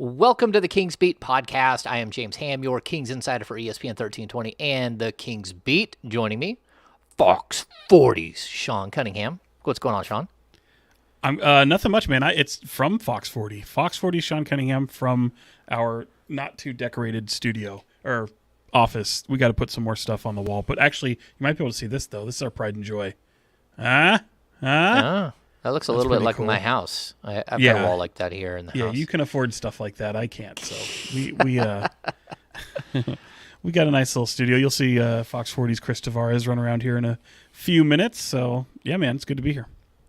Welcome to the Kings Beat podcast. I am James Ham, your Kings insider for ESPN 1320 and the Kings Beat. Joining me, Fox 40's Sean Cunningham. What's going on, Sean? I'm nothing much, man. It's from Fox 40. Fox 40 Sean Cunningham from our not too decorated studio or office. We got to put some more stuff on the wall. But actually, you might be able to see this though. This is our pride and joy. That looks a little bit like cool. My house. I've got a wall like that here in the house. Yeah, you can afford stuff like that. I can't. So we we got a nice little studio. You'll see Fox 40's Chris Tavares run around here in a few minutes. So yeah, man, it's good to be here.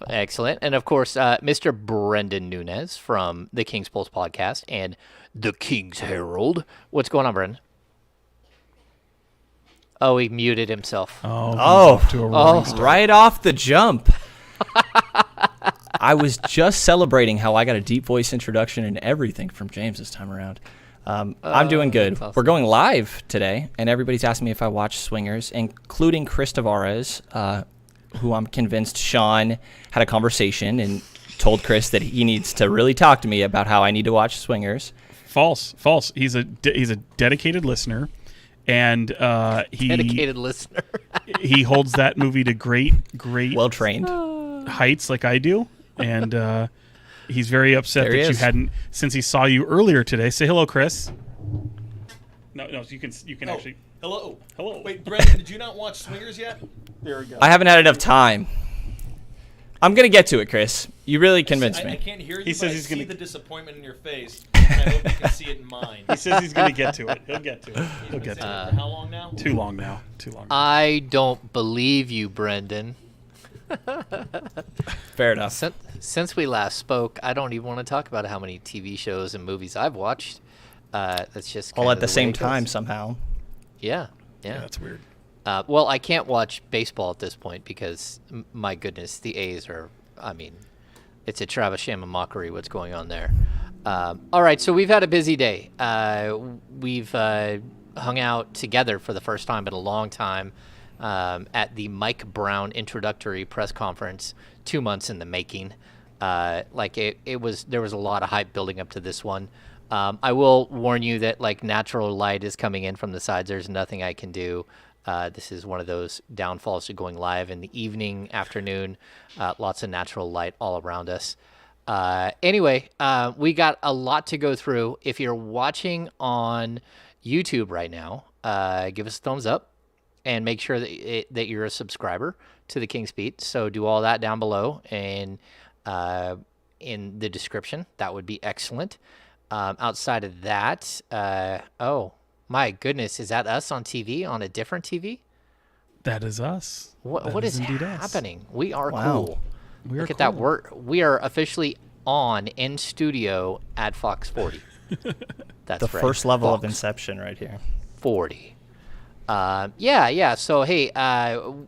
Excellent. And of course, Mr. Brenden Nunes from the Kings Pulse podcast and the Kings Herald. What's going on, Brenden? Oh, he muted himself. Right off the jump. I was just celebrating how I got a deep voice introduction and everything from James this time around. I'm doing good. Awesome. We're going live today, and everybody's asking me if I watch Swingers, including Chris Tavares, who I'm convinced Sean had a conversation and told Chris that he needs to really talk to me about how I need to watch Swingers. False. He's a dedicated listener, and dedicated listener. He holds that movie to great, well trained heights, like I do, and he's very upset that you hadn't, since he saw you earlier today. Say hello, Chris. No, you can actually. Hello. Wait, Brenden, did you not watch Swingers yet? There we go. I haven't had enough time. I'm going to get to it, Chris. You really convinced me. I can't hear you, he says he's going to see the disappointment in your face, and I hope you can see it in mine. He says he's going to get to it. He'll get to it. For how long now? Too long now. I don't believe you, Brenden. Fair enough. Since we last spoke, I don't even want to talk about how many TV shows and movies I've watched. That's just all at the same time somehow. Yeah, that's weird. Well, I can't watch baseball at this point because, my goodness, the A's are, it's a Travis Sham and mockery what's going on there. All right, so we've had a busy day. We've hung out together for the first time in a long time at the Mike Brown introductory press conference, 2 months in the making. There was a lot of hype building up to this one. I will warn you that natural light is coming in from the sides. There's nothing I can do. This is one of those downfalls to going live in the evening, afternoon. Lots of natural light all around us. Anyway, we got a lot to go through. If you're watching on YouTube right now, give us a thumbs up and make sure that you're a subscriber to the Kings Beat. So do all that down below and in the description. That would be excellent. Outside of that, my goodness, is that us on TV, on a different TV? That is us. What is happening? Us. We are cool. Look at that. We are officially on in studio at Fox 40. That's the first level of Inception right here. 40. Yeah. So, hey,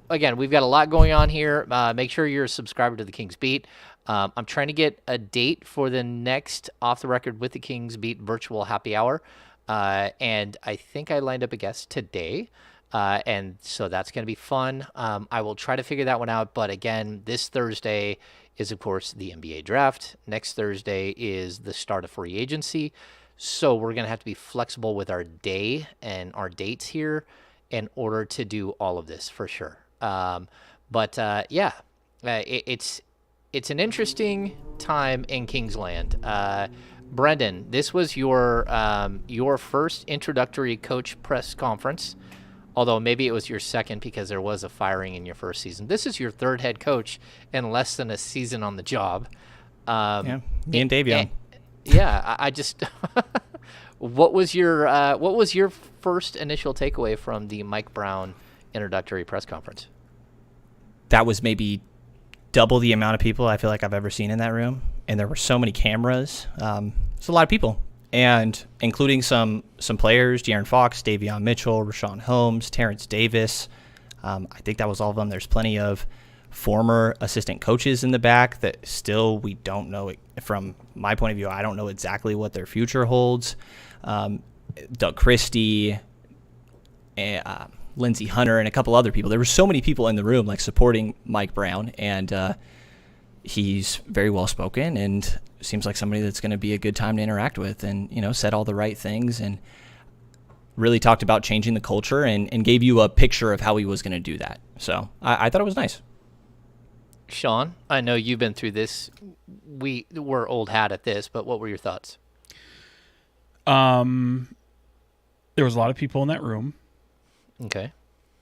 again, we've got a lot going on here. Make sure you're a subscriber to the Kings Beat. I'm trying to get a date for the next Off the Record with the Kings Beat virtual happy hour. And I think I lined up a guest today. And so that's going to be fun. I will try to figure that one out. But again, this Thursday is, of course, the NBA draft. Next Thursday is the start of free agency. So we're going to have to be flexible with our day and our dates here in order to do all of this for sure. It's an interesting time in Kingsland. Brenden, this was your first introductory coach press conference, although maybe it was your second because there was a firing in your first season. This is your third head coach in less than a season on the job. Me and Davion. I just what was your first initial takeaway from the Mike Brown introductory press conference? That was maybe double the amount of people I feel like I've ever seen in that room, and there were so many cameras. It's a lot of people, and including some players: De'Aaron Fox, Davion Mitchell, Rashawn Holmes, Terrence Davis. I think that was all of them. There's plenty of former assistant coaches in the back that still we don't know. From my point of view, I don't know exactly what their future holds. Doug Christie, Lindsey Hunter, and a couple other people. There were so many people in the room supporting Mike Brown, and he's very well spoken and seems like somebody that's going to be a good time to interact with, and said all the right things and really talked about changing the culture and gave you a picture of how he was going to do that. So I thought it was nice. Sean, I know you've been through this. We're old hat at this, but what were your thoughts? There was a lot of people in that room. Okay.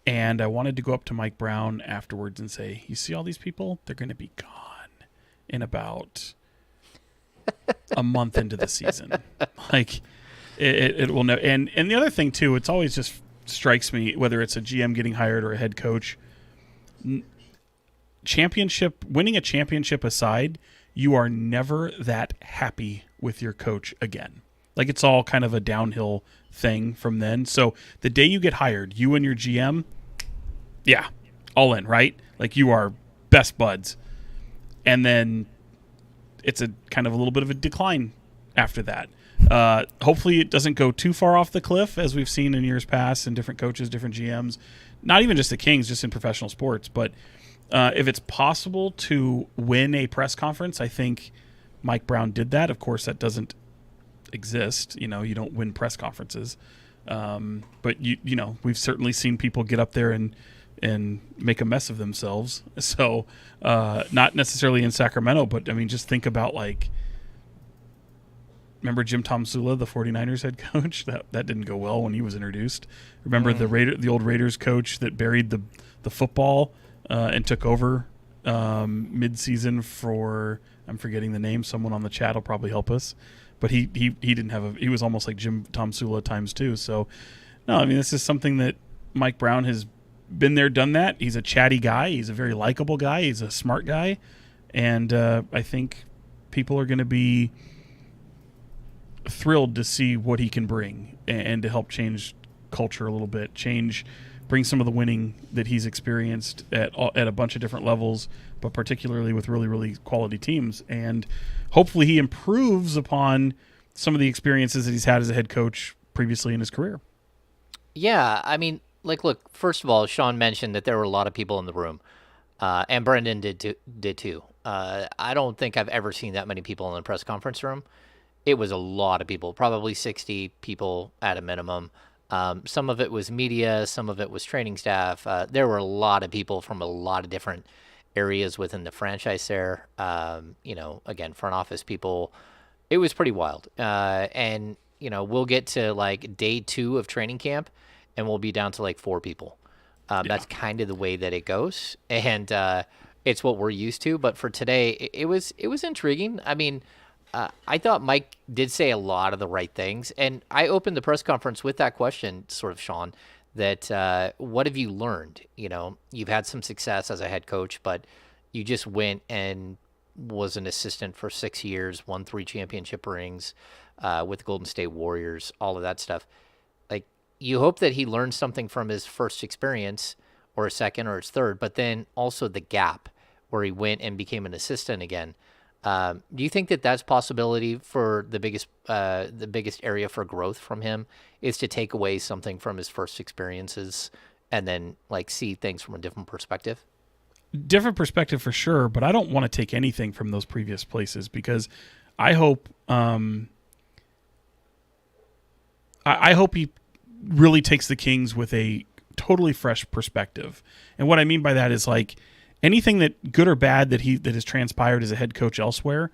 And I wanted to go up to Mike Brown afterwards and say, you see all these people? They're going to be gone in about a month into the season. Like, it will know. And the other thing, too, it's always just strikes me, whether it's a GM getting hired or a head coach, winning a championship aside, you are never that happy with your coach again. Like, it's all kind of a downhill thing from then. So the day you get hired, you and your GM, yeah, all in, right? Like, you are best buds. And then it's a kind of a little bit of a decline after that. Hopefully it doesn't go too far off the cliff, as we've seen in years past, and different coaches, different GMs, not even just the Kings, just in professional sports. But if it's possible to win a press conference, I think Mike Brown did that. Of course, that doesn't exist. You don't win press conferences. But we've certainly seen people get up there and make a mess of themselves. So not necessarily in Sacramento, but I mean, just think about, like, remember Jim Tomsula, the 49ers head coach? That didn't go well when he was introduced. Remember the old Raiders coach that buried the football and took over mid-season for, I'm forgetting the name, someone on the chat will probably help us. But he didn't have he was almost like Jim Tomsula times two. So, no, I mean, this is something that Mike Brown has been there, done that. He's a chatty guy. He's a very likable guy. He's a smart guy. And I think people are going to be thrilled to see what he can bring and to help change culture a little bit, bring some of the winning that he's experienced at a bunch of different levels, but particularly with really, really quality teams. And hopefully he improves upon some of the experiences that he's had as a head coach previously in his career. Yeah, I mean, like, look, first of all, Sean mentioned that there were a lot of people in the room, and Brenden did too. I don't think I've ever seen that many people in the press conference room. It was a lot of people, probably 60 people at a minimum. Some of it was media, some of it was training staff. There were a lot of people from a lot of different areas within the franchise there. Again, front office people. It was pretty wild. And we'll get to like day 2 of training camp, and we'll be down to like 4 people. That's kind of the way that it goes, and it's what we're used to. But for today, it was intriguing. I mean, I thought Mike did say a lot of the right things, and I opened the press conference with that question, sort of, Sean, that what have you learned? You've had some success as a head coach, but you just went and was an assistant for 6 years, won 3 championship rings with the Golden State Warriors, all of that stuff. Like, you hope that he learned something from his first experience or his second or his third, but then also the gap where he went and became an assistant again. Do you think that that's possibility for the biggest area for growth from him is to take away something from his first experiences and then like see things from a different perspective? Different perspective for sure, but I don't want to take anything from those previous places because I hope I hope he really takes the Kings with a totally fresh perspective. And what I mean by that is like anything that good or bad that has transpired as a head coach elsewhere,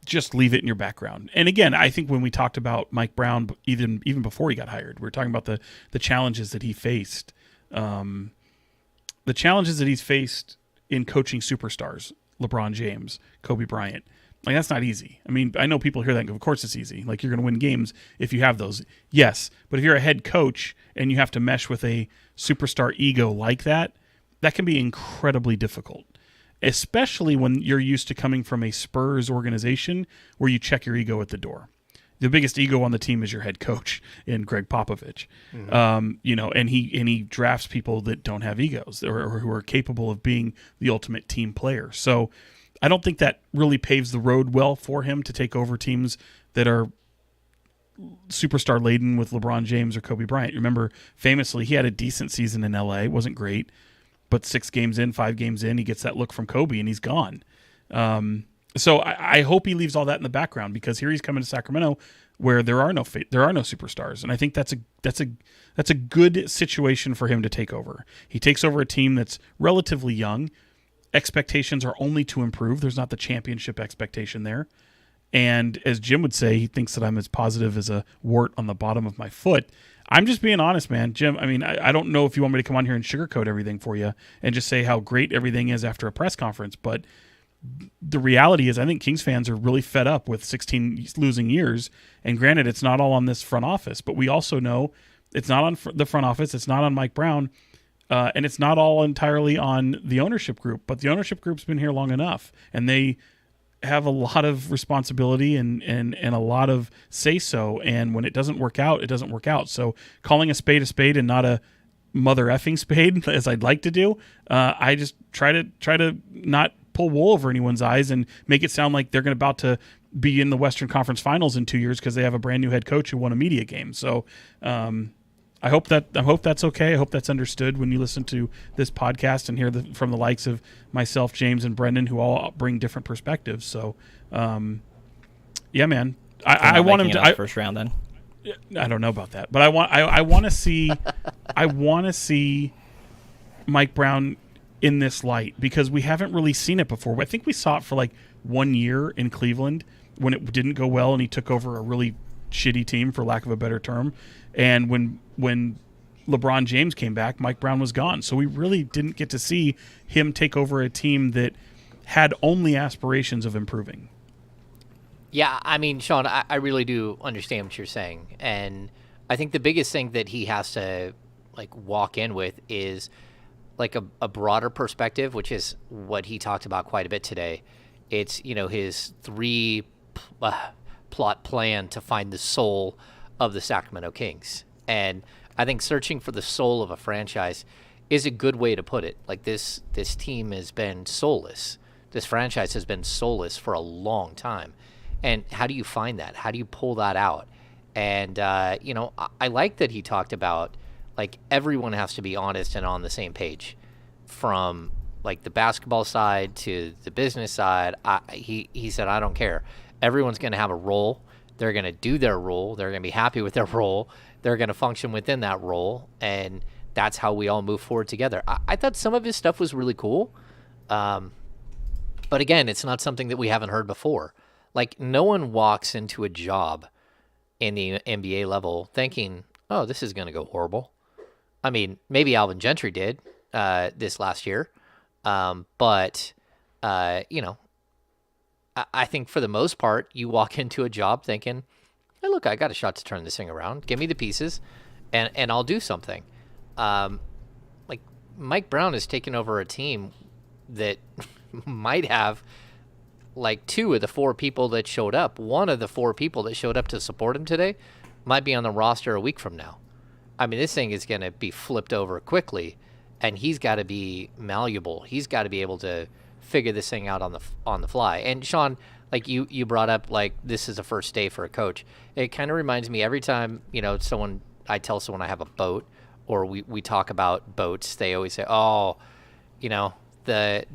just leave it in your background. And again, I think when we talked about Mike Brown, even before he got hired, we were talking about the challenges that he faced. The challenges that he's faced in coaching superstars, LeBron James, Kobe Bryant. Like, that's not easy. I mean, I know people hear that and go, of course it's easy. Like, you're going to win games if you have those. Yes, but if you're a head coach and you have to mesh with a superstar ego like that, that can be incredibly difficult, especially when you're used to coming from a Spurs organization where you check your ego at the door. The biggest ego on the team is your head coach in Greg Popovich, and he drafts people that don't have egos or who are capable of being the ultimate team player. So I don't think that really paves the road well for him to take over teams that are superstar laden with LeBron James or Kobe Bryant. Remember, famously, he had a decent season in LA. It wasn't great. But 5 games in, he gets that look from Kobe and he's gone. So I hope he leaves all that in the background, because here he's coming to Sacramento where there are no superstars, and I think that's a good situation for him to take over. He takes over a team that's relatively young. Expectations are only to improve. There's not the championship expectation there. And as Jim would say, he thinks that I'm as positive as a wart on the bottom of my foot. I'm just being honest, man. Jim, I mean, I don't know if you want me to come on here and sugarcoat everything for you and just say how great everything is after a press conference, but the reality is I think Kings fans are really fed up with 16 losing years. And granted, it's not all on this front office, but we also know it's not on the front office. It's not on Mike Brown. And it's not all entirely on the ownership group, but the ownership group's been here long enough, and they have a lot of responsibility and a lot of say-so. And when it doesn't work out, it doesn't work out. So calling a spade and not a mother effing spade, as I'd like to do, I just try to not pull wool over anyone's eyes and make it sound like they're about to be in the Western Conference Finals in 2 years because they have a brand new head coach who won a media game. So I hope that's okay. I hope that's understood when you listen to this podcast and hear from the likes of myself, James, and Brenden, who all bring different perspectives. So, yeah, man, I want him to first round. Then I don't know about that, but I want to see I want to see Mike Brown in this light, because we haven't really seen it before. I think we saw it for like 1 year in Cleveland when it didn't go well and he took over a really shitty team, for lack of a better term. And when LeBron James came back, Mike Brown was gone. So we really didn't get to see him take over a team that had only aspirations of improving. Yeah, I mean, Sean, I really do understand what you're saying. And I think the biggest thing that he has to walk in with is a broader perspective, which is what he talked about quite a bit today. It's, his plot plan to find the soul of the Sacramento Kings. And I think searching for the soul of a franchise is a good way to put it. This team has been soulless. This franchise has been soulless for a long time. And how do you find that? How do you pull that out? And, I like that he talked about, everyone has to be honest and on the same page, from the basketball side to the business side. He said, I don't care. Everyone's going to have a role. They're going to do their role. They're going to be happy with their role. They're going to function within that role. And that's how we all move forward together. I thought some of his stuff was really cool. But again, it's not something that we haven't heard before. No one walks into a job in the NBA level thinking, oh, this is going to go horrible. I mean, maybe Alvin Gentry did this last year. But I think for the most part, you walk into a job thinking, hey, look, I got a shot to turn this thing around. Give me the pieces, and I'll do something. Mike Brown has taken over a team that might have two of the four people that showed up. One of the four people that showed up to support him today might be on the roster a week from now. I mean, this thing is going to be flipped over quickly, and he's got to be malleable. He's got to be able to figure this thing out on the fly. And Sean, you brought up this is the first day for a coach. It kind of reminds me every time I tell someone I have a boat, or we talk about boats, they always say, oh, the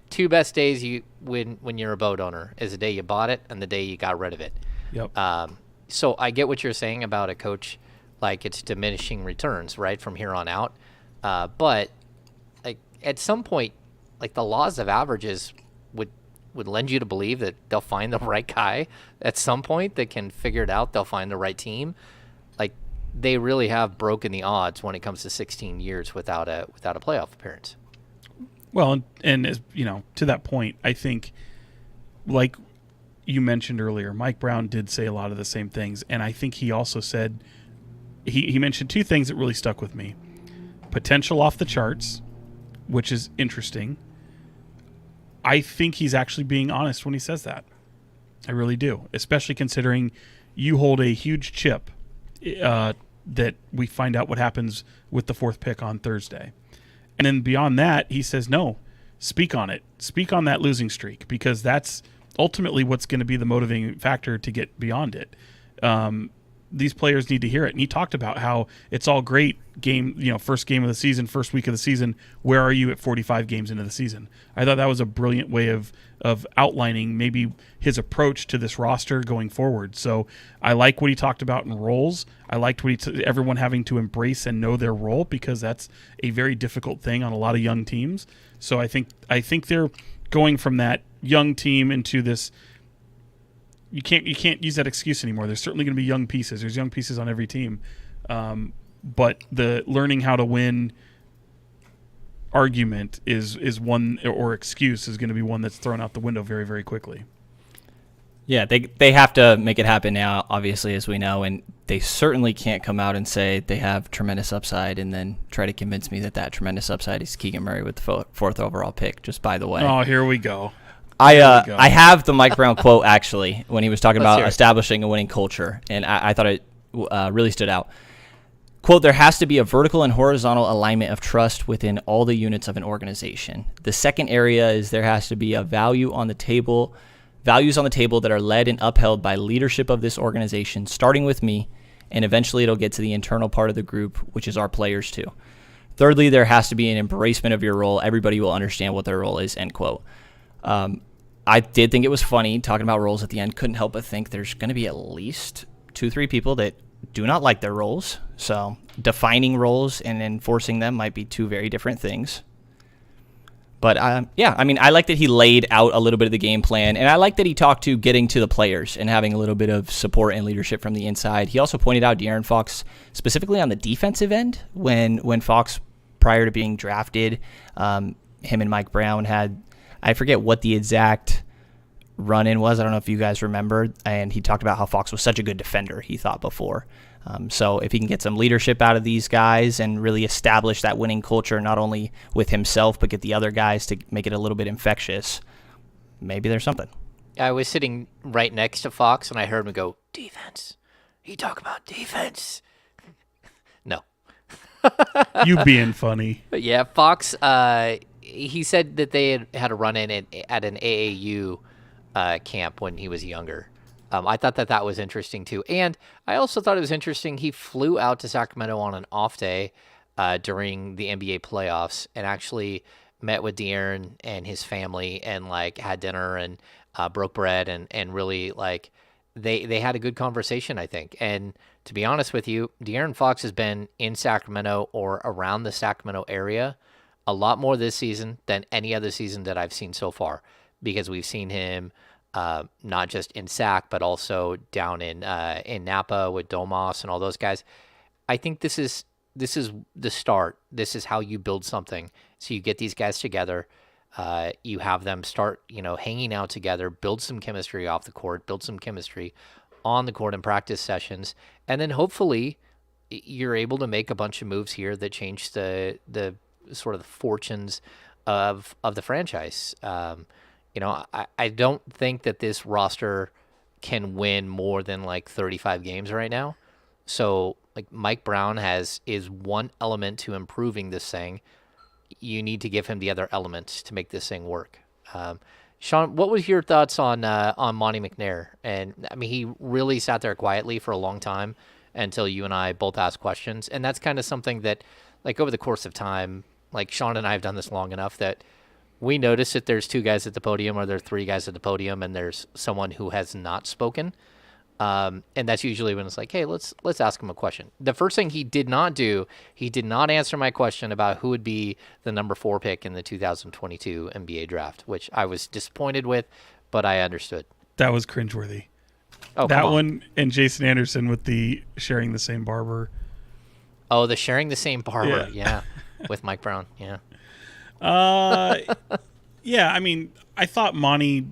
two best days when you're a boat owner is the day you bought it and the day you got rid of it. Yep. So I get what you're saying about a coach, it's diminishing returns right from here on out. But at some point, the laws of averages would lend you to believe that they'll find the right guy at some point that can figure it out. They'll find the right team. They really have broken the odds when it comes to 16 years without a playoff appearance. Well, and as to that point, I think, like you mentioned earlier, Mike Brown did say a lot of the same things, and I think he also said he mentioned two things that really stuck with me: potential off the charts, which is interesting. I think he's actually being honest when he says that. I really do, especially considering you hold a huge chip that we find out what happens with the fourth pick on Thursday. And then beyond that, he says, no, speak on it. Speak on that losing streak, because that's ultimately what's going to be the motivating factor to get beyond it. these players need to hear it. And he talked about how it's all great first game of the season, first week of the season. Where are you at 45 games into the season? I thought that was a brilliant way of outlining maybe his approach to this roster going forward. So I like what he talked about in roles. I liked what everyone having to embrace and know their role, because that's a very difficult thing on a lot of young teams. So I think they're going from that young team into this. You can't use that excuse anymore. There's certainly going to be young pieces. There's young pieces on every team, but the learning how to win argument is one, or excuse is going to be one that's thrown out the window very, very quickly. Yeah, they have to make it happen now, obviously, as we know, and they certainly can't come out and say they have tremendous upside and then try to convince me that tremendous upside is Keegan Murray with the fourth overall pick. Just by the way. Oh, here we go. I have the Mike Brown quote, actually, when he was talking about establishing a winning culture, and I thought it really stood out. Quote, "There has to be a vertical and horizontal alignment of trust within all the units of an organization. The second area is there has to be a values on the table that are led and upheld by leadership of this organization, starting with me, and eventually it'll get to the internal part of the group, which is our players too. Thirdly, there has to be an embracement of your role. Everybody will understand what their role is," end quote. I did think it was funny talking about roles at the end. Couldn't help but think there's going to be at least 2-3 people that do not like their roles. So defining roles and enforcing them might be two very different things. But I like that he laid out a little bit of the game plan, and I like that he talked to getting to the players and having a little bit of support and leadership from the inside. He also pointed out De'Aaron Fox, specifically on the defensive end, when Fox, prior to being drafted, him and Mike Brown had, I forget what the exact run-in was. I don't know if you guys remember. And he talked about how Fox was such a good defender, he thought before. So if he can get some leadership out of these guys and really establish that winning culture, not only with himself, but get the other guys to make it a little bit infectious, maybe there's something. I was sitting right next to Fox, and I heard him go, "Defense. He talk about defense." No. You being funny. But yeah, Fox, he said that they had a run-in at an AAU camp when he was younger. I thought that was interesting, too. And I also thought it was interesting he flew out to Sacramento on an off day during the NBA playoffs and actually met with De'Aaron and his family and, had dinner and broke bread and really, they had a good conversation, I think. And to be honest with you, De'Aaron Fox has been in Sacramento or around the Sacramento area a lot more this season than any other season that I've seen so far, because we've seen him not just in Sac, but also down in Napa with Domas and all those guys. I think this is the start. This is how you build something. So you get these guys together, you have them start, hanging out together, build some chemistry off the court, build some chemistry on the court in practice sessions, and then hopefully you're able to make a bunch of moves here that change the sort of the fortunes of the franchise. I don't think that this roster can win more than 35 games right now. So Mike Brown is one element to improving this thing. You need to give him the other elements to make this thing work. Sean, what was your thoughts on Monty McNair? And I mean, he really sat there quietly for a long time until you and I both asked questions. And that's kind of something that, over the course of time, Sean and I have done this long enough that we notice that there's 2 guys at the podium or there are 3 guys at the podium and there's someone who has not spoken. And that's usually when it's hey, let's ask him a question. The first thing he did not do, he did not answer my question about who would be the number 4 pick in the 2022 NBA draft, which I was disappointed with, but I understood. That was cringeworthy. Oh, that one and Jason Anderson with the sharing the same barber. Oh, the sharing the same barber, yeah. With Mike Brown, yeah. Yeah, I mean, I thought Monty.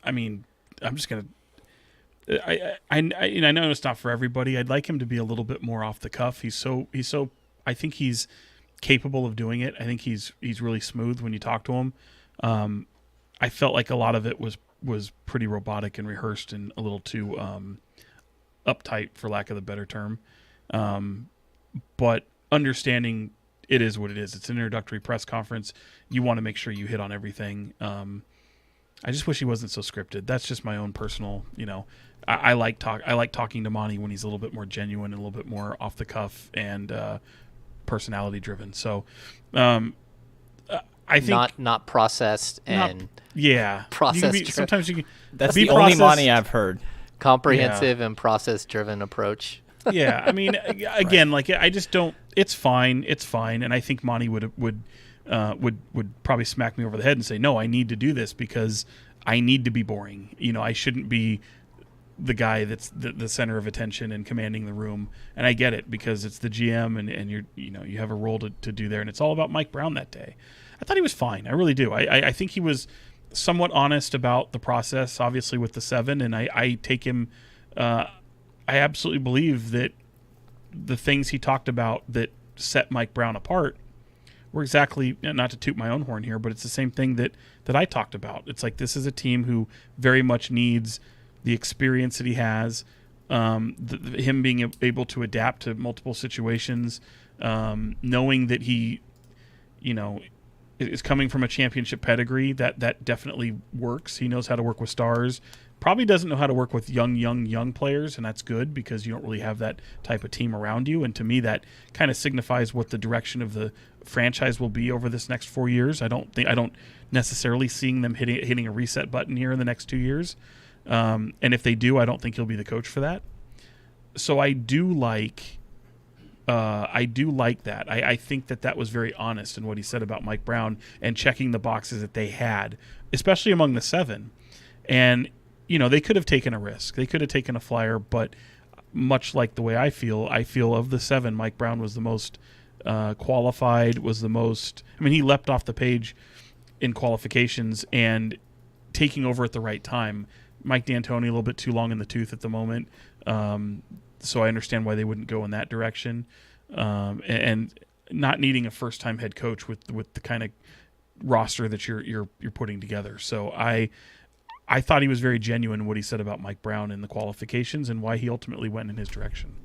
I mean, I'm just gonna. I know it's not for everybody. I'd like him to be a little bit more off the cuff. He's so. I think he's capable of doing it. I think he's really smooth when you talk to him. I felt like a lot of it was pretty robotic and rehearsed and a little too uptight, for lack of a better term. But understanding it is what it is. It's an introductory press conference. You want to make sure you hit on everything. I just wish he wasn't so scripted. That's just my own personal, I like talking to Monty when he's a little bit more genuine and a little bit more off the cuff and personality driven. So, I think not processed and processed. Sometimes you can. That's be the only processed. Monty I've heard. comprehensive and process driven approach. Yeah, I mean, again, like I just don't. It's fine, and I think Monty would probably smack me over the head and say, no, I need to do this because I need to be boring. I shouldn't be the guy that's the center of attention and commanding the room. And I get it because it's the GM and you have a role to do there. And it's all about Mike Brown that day. I thought he was fine. I really do. I think he was somewhat honest about the process, obviously with the 7. And I take him, I absolutely believe that the things he talked about that set Mike Brown apart were exactly, not to toot my own horn here, but it's the same thing that I talked about. It's like this is a team who very much needs the experience that he has, him being able to adapt to multiple situations, knowing that he, is coming from a championship pedigree, that definitely works. He knows how to work with stars. Probably doesn't know how to work with young players, and that's good because you don't really have that type of team around you. And to me, that kind of signifies what the direction of the franchise will be over this next 4 years. I don't necessarily seeing them hitting a reset button here in the next 2 years. And if they do, I don't think he'll be the coach for that. So I do like that. I think that was very honest in what he said about Mike Brown and checking the boxes that they had, especially among the 7. And they could have taken a risk. They could have taken a flyer, but much like the way I feel of the 7, Mike Brown was the most qualified, was the most. I mean, he leapt off the page in qualifications and taking over at the right time. Mike D'Antoni a little bit too long in the tooth at the moment, so I understand why they wouldn't go in that direction, and not needing a first-time head coach with the kind of roster that you're putting together. So I thought he was very genuine in what he said about Mike Brown in the qualifications and why he ultimately went in his direction.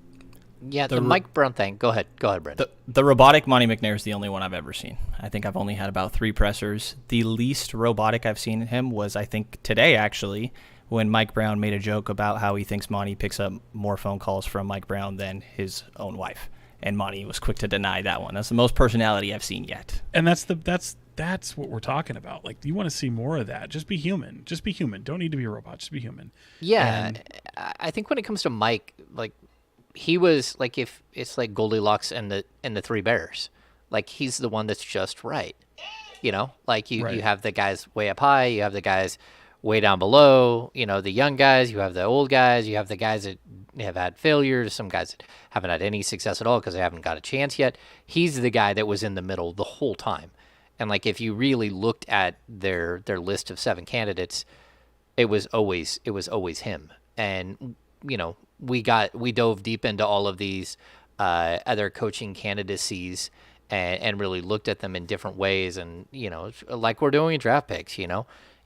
Yeah, the Mike Brown thing. Go ahead, Brenden. The robotic Monty McNair is the only one I've ever seen. I think I've only had about 3 pressers. The least robotic I've seen in him was, I think, today, actually, when Mike Brown made a joke about how he thinks Monty picks up more phone calls from Mike Brown than his own wife. And Monty was quick to deny that one. That's the most personality I've seen yet. And that's what we're talking about. Like, you want to see more of that. Just be human. Just be human. Don't need to be a robot. Just be human. Yeah, I think when it comes to Mike, like, he was like, if it's like Goldilocks and the 3 Bears, like, he's the one that's just right. Like you have the guys way up high, you have the guys way down below, the young guys, you have the old guys, you have the guys that have had failures, some guys that haven't had any success at all because they haven't got a chance yet. He's the guy that was in the middle the whole time. And like, if you really looked at their list of 7 candidates, it was always him. And we dove deep into all of these other coaching candidacies and really looked at them in different ways. And like we're doing in draft picks,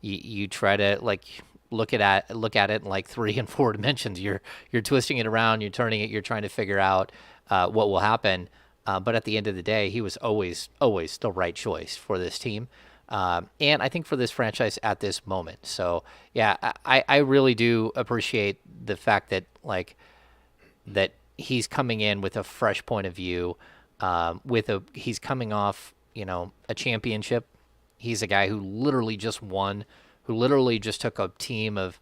you try to like look at it in like 3 and 4 dimensions. You're twisting it around, you're turning it, you're trying to figure out what will happen. But at the end of the day, he was always the right choice for this team. And I think for this franchise at this moment. So yeah, I really do appreciate the fact that that he's coming in with a fresh point of view, he's coming off, a championship. He's a guy who literally just won, who literally just took a team of,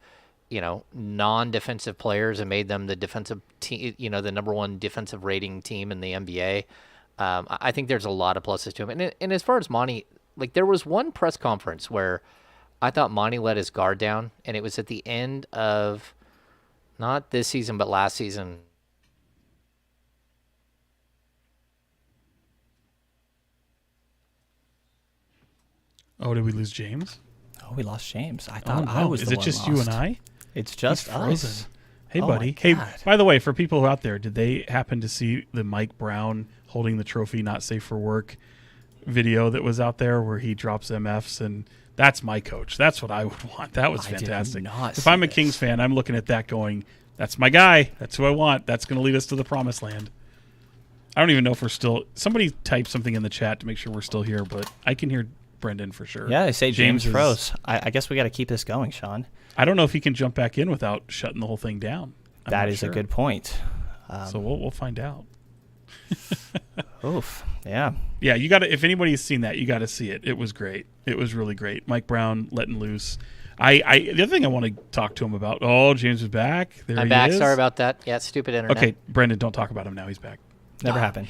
non-defensive players and made them the defensive team, the number 1 defensive rating team in the NBA. I think there's a lot of pluses to him. And as far as Monty, like, there was one press conference where I thought Monty let his guard down, and it was at the end of not this season, but last season. Oh, did we lose James? Oh, we lost James. I thought no. I was Is the it one just lost. you and I? It's just He's frozen. us. Hey, Oh buddy. my Hey, God. by the way, for people out there, did they happen to see the Mike Brown holding the trophy not safe for work video that was out there where he drops MFs? And that's my coach. That's what I would want. That was I did fantastic. not If see I'm a this. Kings fan, I'm looking at that going, that's my guy. That's who I want. That's going to lead us to the promised land. I don't even know if we're still... Somebody type something in the chat to make sure we're still here, but I can hear Brenden for sure. Yeah, they say James is- froze. I guess we got to keep this going, Sean. I don't know if he can jump back in without shutting the whole thing down. I'm That not is sure. a good point. So we'll find out. Oof. Yeah. Yeah, you got to. If anybody's seen that, you got to see it. It was great. It was really great. Mike Brown letting loose. The other thing I want to talk to him about. Oh, James is back. There I'm he back. is. Sorry about that. Yeah, stupid internet. Okay, Brenden, don't talk about him now. He's back. Never happened.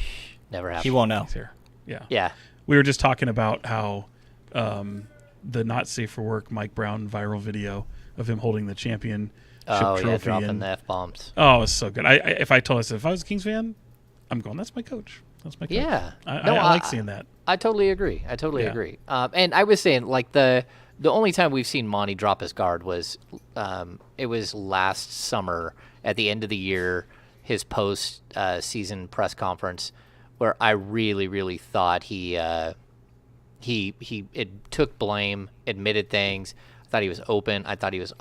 Never happened. He won't know. He's here. Yeah. Yeah. We were just talking about how the not safe for work Mike Brown viral video of him holding the championship Oh, trophy. yeah, dropping and, the F-bombs. Oh, it was so good. If I was a Kings fan, I'm going, that's my coach. That's my coach. Yeah. I like seeing that. I totally agree. I totally Yeah. agree. And I was saying, like, the only time we've seen Monty drop his guard was it was last summer at the end of the year, his post season press conference, where I really, really thought he took blame, admitted things. I thought he was open. I thought he was,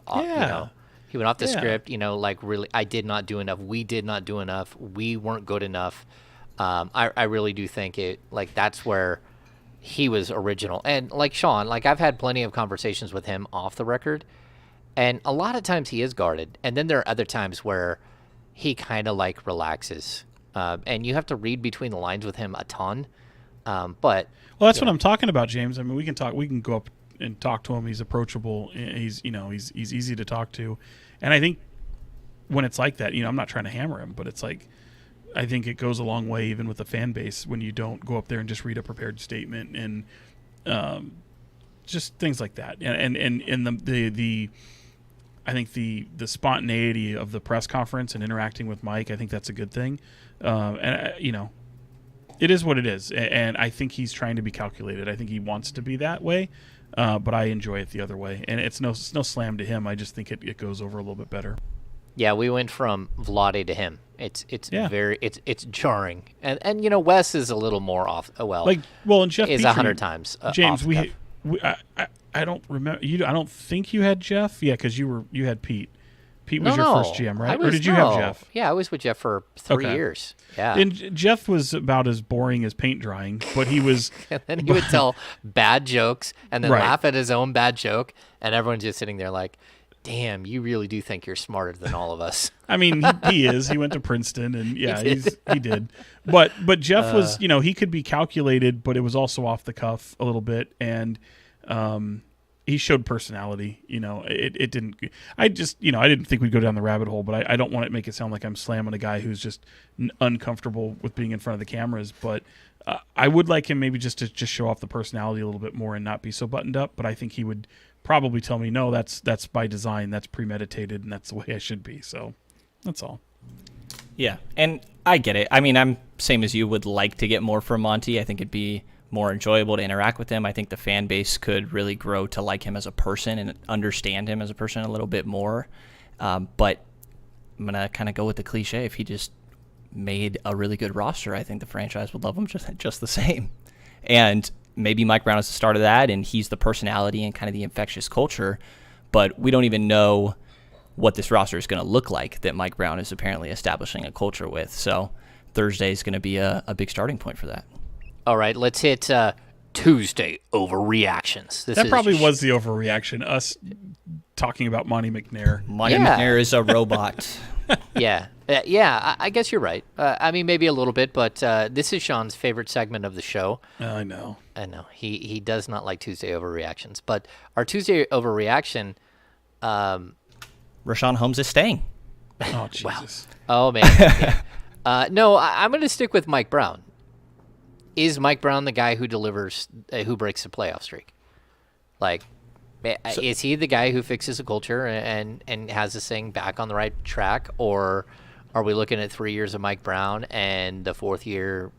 he went off the Yeah. script. Like, really, I did not do enough. We did not do enough. We weren't good enough. I really do think that's where he was original. And like Sean, like I've had plenty of conversations with him off the record, and a lot of times he is guarded. And then there are other times where he kind of like relaxes. And you have to read between the lines with him a ton. But Well, that's what I'm talking about, James. I mean, we can talk. We can go up and talk to him. He's approachable. He's easy to talk to. And I think when it's like that, I'm not trying to hammer him, but it's like I think it goes a long way even with the fan base when you don't go up there and just read a prepared statement and just things like that. And the I think the spontaneity of the press conference and interacting with Mike, I think that's a good thing. It is what it is, and I think he's trying to be calculated. I think he wants to be that way, but I enjoy it the other way. And it's no slam to him. I just think it goes over a little bit better. yeah, we went from Vlade to him. It's Yeah. it's jarring. And Wes is a little more off. And Jeff is Petrie, 100 times. James, off the cuff. I don't remember you. I don't think you had Jeff. Yeah, because you had Pete. Pete was your first GM, right? Or did you have Jeff? Yeah, I was with Jeff for 3 Okay. years. Yeah. And Jeff was about as boring as paint drying, but he was. And then he would tell bad jokes and then Right. laugh at his own bad joke, and everyone's just sitting there like, damn, you really do think you're smarter than all of us. I mean, he is. He went to Princeton, and yeah, He did. he did. But Jeff was, he could be calculated, but it was also off the cuff a little bit, and he showed personality. It didn't. I didn't think we'd go down the rabbit hole, but I don't want to make it sound like I'm slamming a guy who's just uncomfortable with being in front of the cameras. But I would like him maybe just to show off the personality a little bit more and not be so buttoned up. But I think he would probably tell me, no, that's by design, that's premeditated, and that's the way I should be. So that's all. Yeah, and I get it. I mean, I'm same as you, would like to get more from Monty. I think it'd be more enjoyable to interact with him. I think the fan base could really grow to like him as a person and understand him as a person a little bit more. But I'm going to kind of go with the cliche. If he just made a really good roster, I think the franchise would love him just the same. And maybe Mike Brown is the start of that, and he's the personality and kind of the infectious culture. But we don't even know what this roster is going to look like that Mike Brown is apparently establishing a culture with. So Thursday is going to be a big starting point for that. All right, let's hit Tuesday overreactions. That probably was the overreaction, us talking about Monty McNair. Monty Yeah. McNair is a robot. Yeah. I guess you're right. I mean, maybe a little bit, but this is Sean's favorite segment of the show. I know. I know. He does not like Tuesday overreactions. But our Tuesday overreaction, Rashawn Holmes is staying. Oh, Jesus. oh, man. Yeah. No, I'm going to stick with Mike Brown. Is Mike Brown the guy who delivers, who breaks the playoff streak? Like, is he the guy who fixes a culture and has this thing back on the right track? Or are we looking at 3 years of Mike Brown and the fourth year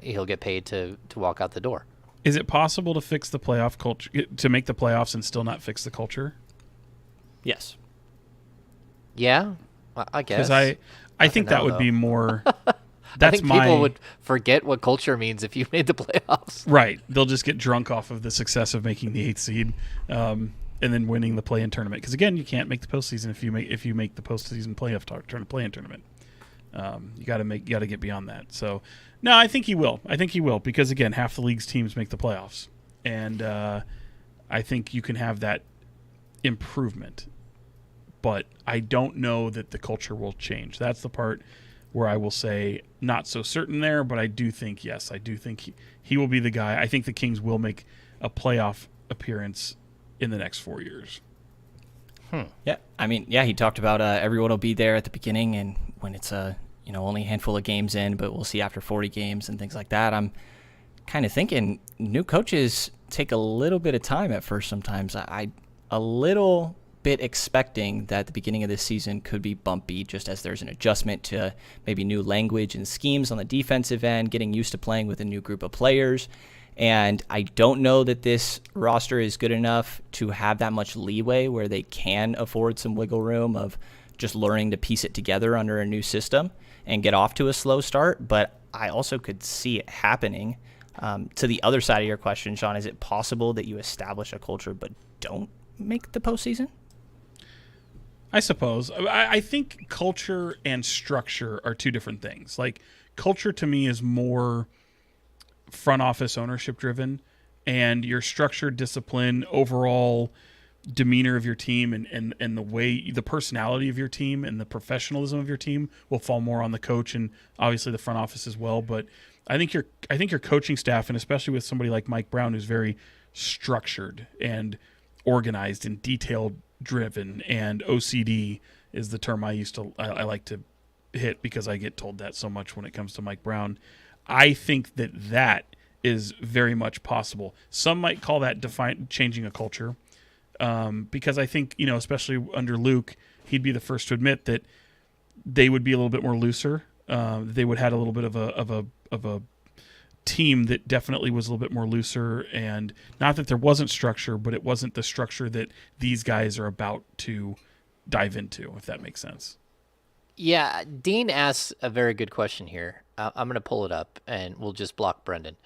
he'll get paid to walk out the door? Is it possible to fix the playoff culture, to make the playoffs and still not fix the culture? Yes. Yeah, I guess. Because I think that know, would though. be more. I That's think my people would forget what culture means if you made the playoffs. right. They'll just get drunk off of the success of making the 8th seed, and then winning the play-in tournament. Because again, you can't make the postseason if you make the postseason playoff play-in tournament. You got to get beyond that. So no, I think he will. Because again, half the league's teams make the playoffs. and I think you can have that improvement. But I don't know that the culture will change. That's the part where I will say not so certain there, but I do think, yes, I do think he will be the guy. I think the Kings will make a playoff appearance in the next 4 years. Yeah, I mean, yeah, he talked about everyone will be there at the beginning and when it's only a handful of games in, but we'll see after 40 games and things like that. I'm kind of thinking new coaches take a little bit of time at first sometimes. I a little bit expecting that the beginning of this season could be bumpy just as there's an adjustment to maybe new language and schemes on the defensive end, getting used to playing with a new group of players. And I don't know that this roster is good enough to have that much leeway where they can afford some wiggle room of just learning to piece it together under a new system and get off to a slow start. But I also could see it happening. To the other side of your question, Sean, is it possible that you establish a culture but don't make the postseason? I suppose. I think culture and structure are two different things. Like, culture to me is more front office ownership driven, and your structure, discipline, overall demeanor of your team and the way, the personality of your team and the professionalism of your team will fall more on the coach and obviously the front office as well. But I think your coaching staff, and especially with somebody like Mike Brown, who's very structured and organized and detailed driven, and OCD is the term I like to hit because I get told that so much when it comes to Mike Brown. I think that is very much possible. Some might call that changing a culture, because I think, especially under Luke, he'd be the first to admit that they would be a little bit more looser. They would have a little bit of a team that definitely was a little bit more looser, and not that there wasn't structure, but it wasn't the structure that these guys are about to dive into, if that makes sense. Yeah, Dean asks a very good question here. I'm going to pull it up, and we'll just block Brenden.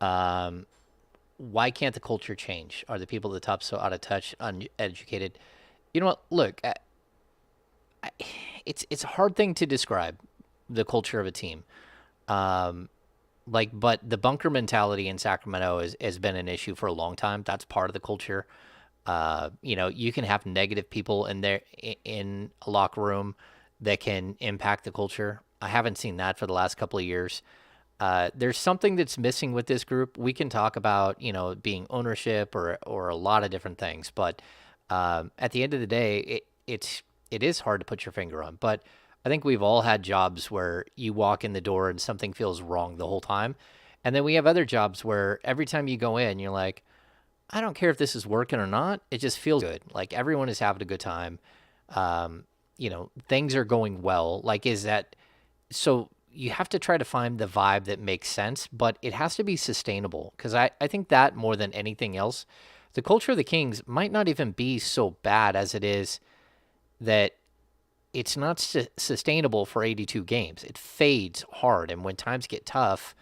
Why can't the culture change? Are the people at the top so out of touch, uneducated? You know what? Look, it's a hard thing to describe, the culture of a team. But the bunker mentality in Sacramento has been an issue for a long time. That's part of the culture. You can have negative people in a locker room that can impact the culture. I haven't seen that for the last couple of years. There's something that's missing with this group. We can talk about, being ownership or a lot of different things, but at the end of the day, it is hard to put your finger on. But I think we've all had jobs where you walk in the door and something feels wrong the whole time. And then we have other jobs where every time you go in, you're like, I don't care if this is working or not. It just feels good. Like everyone is having a good time. Things are going well. So you have to try to find the vibe that makes sense, but it has to be sustainable. Because I think that more than anything else, the culture of the Kings might not even be so bad as it is that it's not sustainable for 82 games. It fades hard, and when times get tough,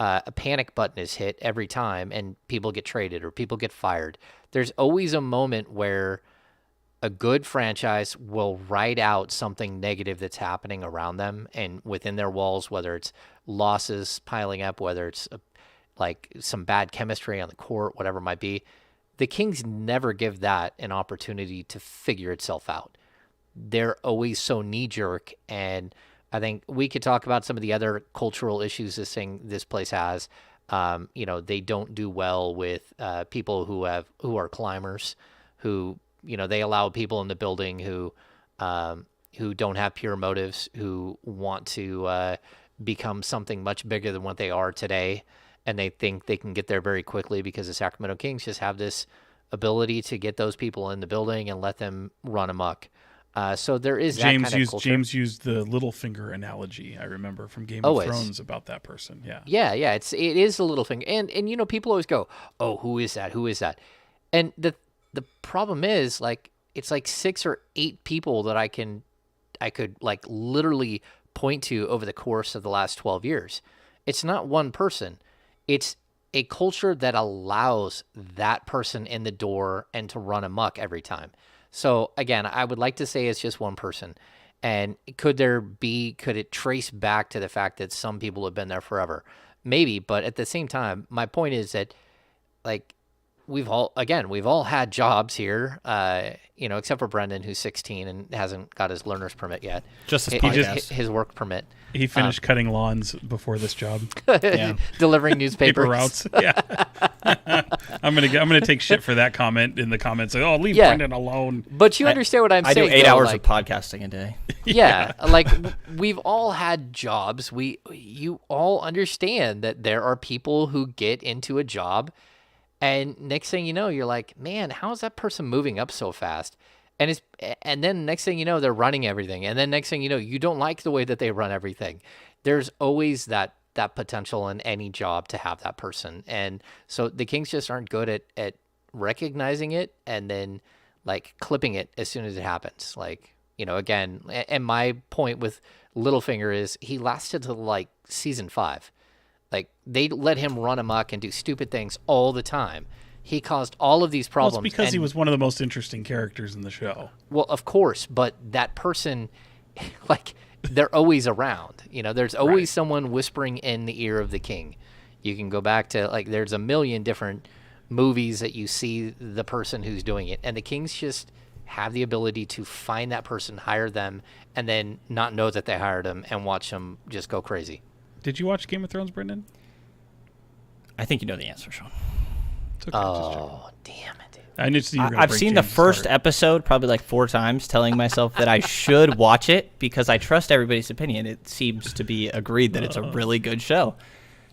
a panic button is hit every time, and people get traded or people get fired. There's always a moment where a good franchise will ride out something negative that's happening around them and within their walls, whether it's losses piling up, whether it's some bad chemistry on the court, whatever it might be. The Kings never give that an opportunity to figure itself out. They're always so knee-jerk, and I think we could talk about some of the other cultural issues this place has. They don't do well with people who are climbers, who they allow people in the building who don't have pure motives, who want to become something much bigger than what they are today, and they think they can get there very quickly because the Sacramento Kings just have this ability to get those people in the building and let them run amok. So there is that kind of culture. James used the little finger analogy, I remember, from Game of Thrones about that person. Yeah. Yeah. It is the little finger. And people always go, oh, who is that? Who is that? And the problem is, it's 6 or 8 people that I could literally point to over the course of the last 12 years. It's not one person. It's a culture that allows that person in the door and to run amok every time. So again, I would like to say it's just one person. And could it trace back to the fact that some people have been there forever? Maybe, but at the same time, my point is that we've all had jobs here, except for Brenden, who's 16 and hasn't got his learner's permit yet. Just this Hi- podcast. his work permit. He finished cutting lawns before this job. Yeah. Delivering newspapers. Paper routes. Yeah. I'm gonna take shit for that comment in the comments. Like, oh, leave Yeah. Brenden alone. But you understand what I'm I saying. do 8 though, hours like, of podcasting a day. Yeah, like we've all had jobs. You all understand that there are people who get into a job, and next thing you know, you're like, man, how is that person moving up so fast? And then next thing you know, they're running everything, and then next thing you know, you don't like the way that they run everything. There's always that potential in any job to have that person, and so the Kings just aren't good at recognizing it and then like clipping it as soon as it happens. Like, again, and my point with Littlefinger is he lasted to like season 5. Like, they let him run amok and do stupid things all the time. He caused all of these Well, problems. it's because he and- was one of the most interesting characters in the show. Well, of course, but that person, like, they're always around. There's always Right. someone whispering in the ear of the king. You can go back to, like, there's a million different movies that you see the person who's doing it. And the Kings just have the ability to find that person, hire them, and then not know that they hired them and watch them just go crazy. Did you watch Game of Thrones, Brendan? I think you know the answer, Sean. It's okay. just check. Oh, damn it. I knew you were gonna I've break seen the James' first heart. episode probably like 4 times, telling myself that I should watch it because I trust everybody's opinion. It seems to be agreed that it's a really good show.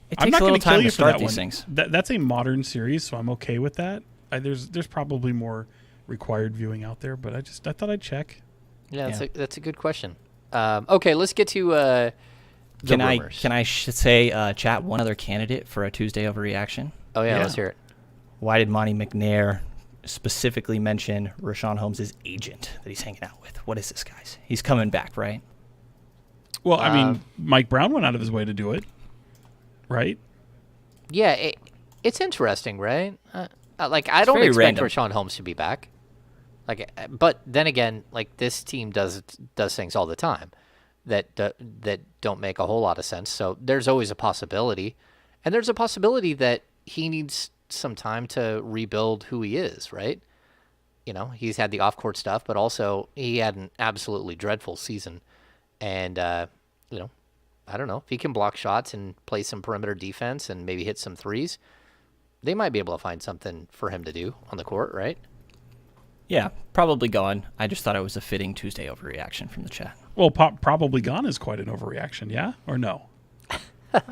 It I'm takes not a going little to kill time you to for start that these one. things. That's a modern series, so I'm okay with that. There's probably more required viewing out there, but I thought I'd check. Yeah, Yeah. that's a good question. Okay, let's get to the rumors. Can I say chat one other candidate for a Tuesday overreaction? Oh, yeah, Yeah. let's hear it. Why did Monty McNair specifically mention Rashawn Holmes' agent that he's hanging out with? What is this, guys? He's coming back, right? Well, I mean, Mike Brown went out of his way to do it, right? Yeah, it's interesting, right? Like, I don't very expect random. Rashawn Holmes to be back. Like, but then again, like, this team does things all the time that don't make a whole lot of sense. So there's always a possibility, and there's a possibility that he needs some time to rebuild who he is, right? He's had the off-court stuff, but also he had an absolutely dreadful season, and I don't know if he can block shots and play some perimeter defense and maybe hit some threes. They might be able to find something for him to do on the court, right? Yeah, probably gone. I just thought it was a fitting Tuesday overreaction from the chat. Well, probably gone is quite an overreaction, yeah, or no?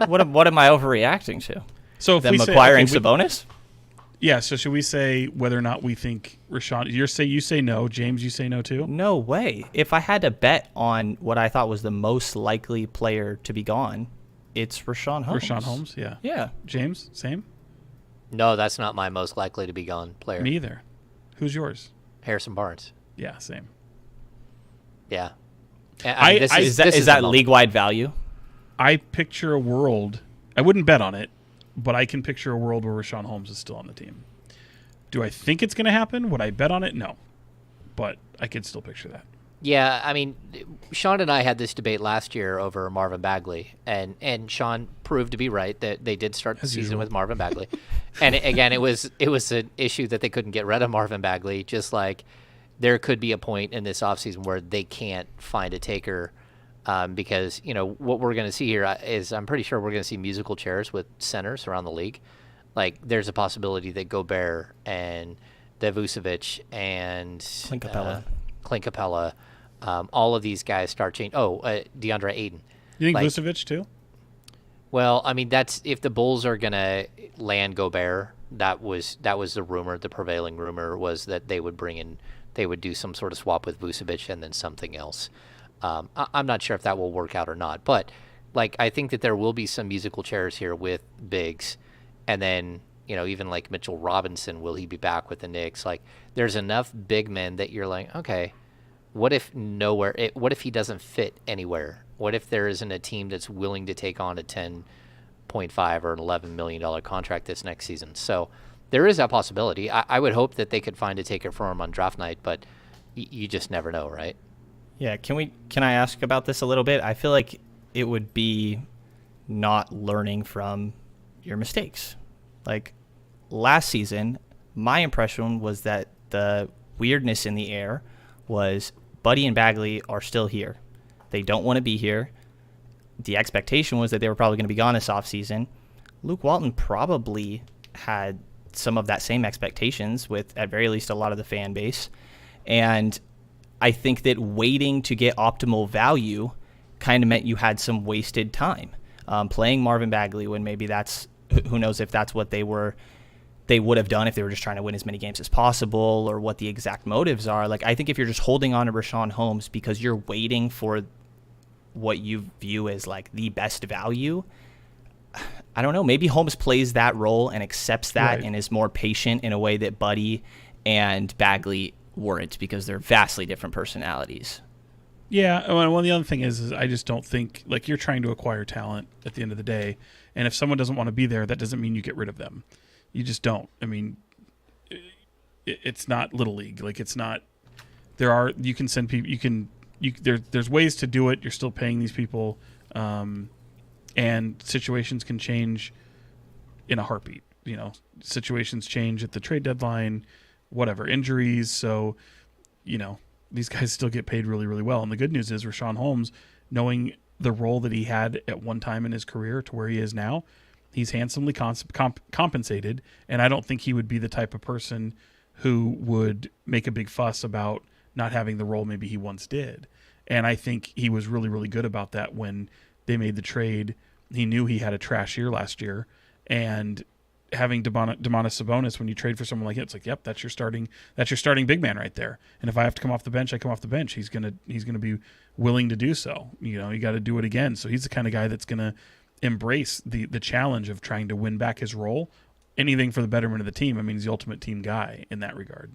What am I overreacting to? So if Them we say, acquiring okay, Sabonis? yeah, so should we say whether or not we think Rashawn? You say no, James. You say no too. No way. If I had to bet on what I thought was the most likely player to be gone, it's Rashawn Holmes. Rashawn Holmes, yeah. Yeah. James, same. No, that's not my most likely to be gone player. Me either. Who's yours? Harrison Barnes. Yeah, same. Yeah. Is that league-wide value? I picture a world. I wouldn't bet on it, but I can picture a world where Rashawn Holmes is still on the team. Do I think it's going to happen? Would I bet on it? No, but I could still picture that. Yeah, I mean, Sean and I had this debate last year over Marvin Bagley, and Sean proved to be right that they did start the As season usual. with Marvin Bagley. And again, it was an issue that they couldn't get rid of Marvin Bagley, just like there could be a point in this offseason where they can't find a taker because, what we're going to see here is I'm pretty sure we're going to see musical chairs with centers around the league. Like, there's a possibility that Gobert and Vucevic and Clint Capella, all of these guys start changing. DeAndre Ayton. You think Like- Vucevic too? Well, I mean, that's if the Bulls are gonna land Gobert. That was the rumor. The prevailing rumor was that they would do some sort of swap with Vucevic and then something else. I'm not sure if that will work out or not, but like I think that there will be some musical chairs here with bigs, and then even like Mitchell Robinson, will he be back with the Knicks? Like, there's enough big men that you're like, okay, what if what if he doesn't fit anywhere? What if there isn't a team that's willing to take on a $10.5 or an $11 million contract this next season? So there is that possibility. I would hope that they could find a taker for him on draft night, but you just never know, right? Yeah, can I ask about this a little bit? I feel like it would be not learning from your mistakes. Like last season, My impression was that the weirdness in the air was Buddy and Bagley are still here. They don't want to be here. The expectation was that they were probably going to be gone this offseason. Luke Walton probably had some of that same expectations with, at very least, a lot of the fan base. And I think that waiting to get optimal value kind of meant you had some wasted time. Playing Marvin Bagley when maybe that's, who knows if that's what they would have done if they were just trying to win as many games as possible, or what the exact motives are. Like, I think if you're just holding on to Rashawn Holmes because you're waiting for what you view as like the best value, I don't know, maybe Holmes plays that role and accepts that, right, and is more patient in a way that Buddy and Bagley weren't, because they're vastly different personalities. Yeah, well, the other thing is I just don't think, like, you're trying to acquire talent at the end of the day, and if someone doesn't want to be there, that doesn't mean you get rid of them. You just don't. I mean, it's not Little League. Like, it's not. You can send people. There's ways to do it. You're still paying these people, and situations can change in a heartbeat. You know, situations change at the trade deadline, whatever, injuries. So, you know, these guys still get paid really, really well. And the good news is Rashawn Holmes, knowing the role that he had at one time in his career to where he is now, he's handsomely compensated. And I don't think he would be the type of person who would make a big fuss about not having the role maybe he once did. And I think he was really, really good about that when they made the trade. He knew he had a trash year last year, and having Domantas Sabonis, when you trade for someone like him, it's like, yep, that's your starting big man right there. And if I have to come off the bench, I come off the bench. He's gonna be willing to do so. You know, you got to do it again. So he's the kind of guy that's gonna embrace the challenge of trying to win back his role. Anything for the betterment of the team. I mean, he's the ultimate team guy in that regard.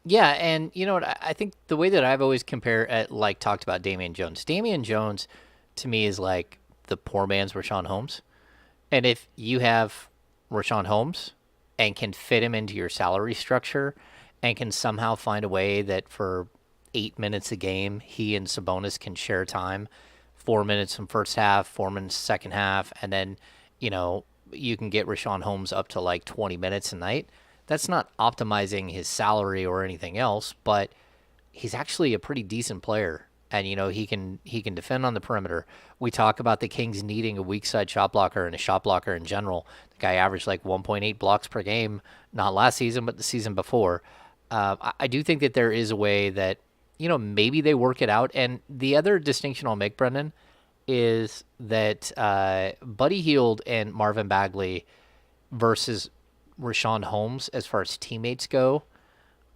Yeah, and you know what? I think the way that I've always talked about Damian Jones. Damian Jones, to me, is like the poor man's Rashawn Holmes. And if you have Rashawn Holmes and can fit him into your salary structure and can somehow find a way that for 8 minutes a game, he and Sabonis can share time, 4 minutes in first half, 4 minutes second half, and then, you know, you can get Rashawn Holmes up to like 20 minutes a night. That's not optimizing his salary or anything else, but he's actually a pretty decent player. And, you know, he can defend on the perimeter. We talk about the Kings needing a weak side shot blocker and a shot blocker in general. The guy averaged like 1.8 blocks per game, not last season, but the season before. I do think that there is a way that, you know, maybe they work it out. And the other distinction I'll make, Brenden, is that Buddy Hield and Marvin Bagley versus Rashawn Holmes, as far as teammates go,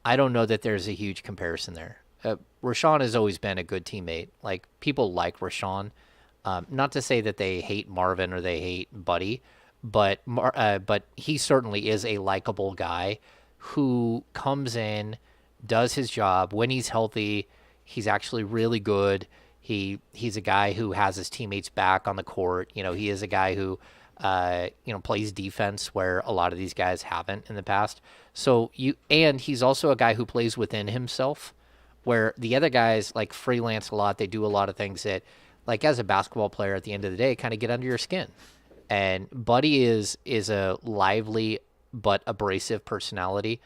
I don't know that there's a huge comparison there. Rashawn has always been a good teammate. Like, people like Rashawn. Not to say that they hate Marvin or they hate Buddy, but he certainly is a likable guy who comes in, does his job. When he's healthy, he's actually really good. He's a guy who has his teammates back on the court. You know, he is a guy who plays defense where a lot of these guys haven't in the past. And he's also a guy who plays within himself, where the other guys like freelance a lot. They do a lot of things that, like, as a basketball player, at the end of the day, kind of get under your skin. And Buddy is a lively but abrasive personality.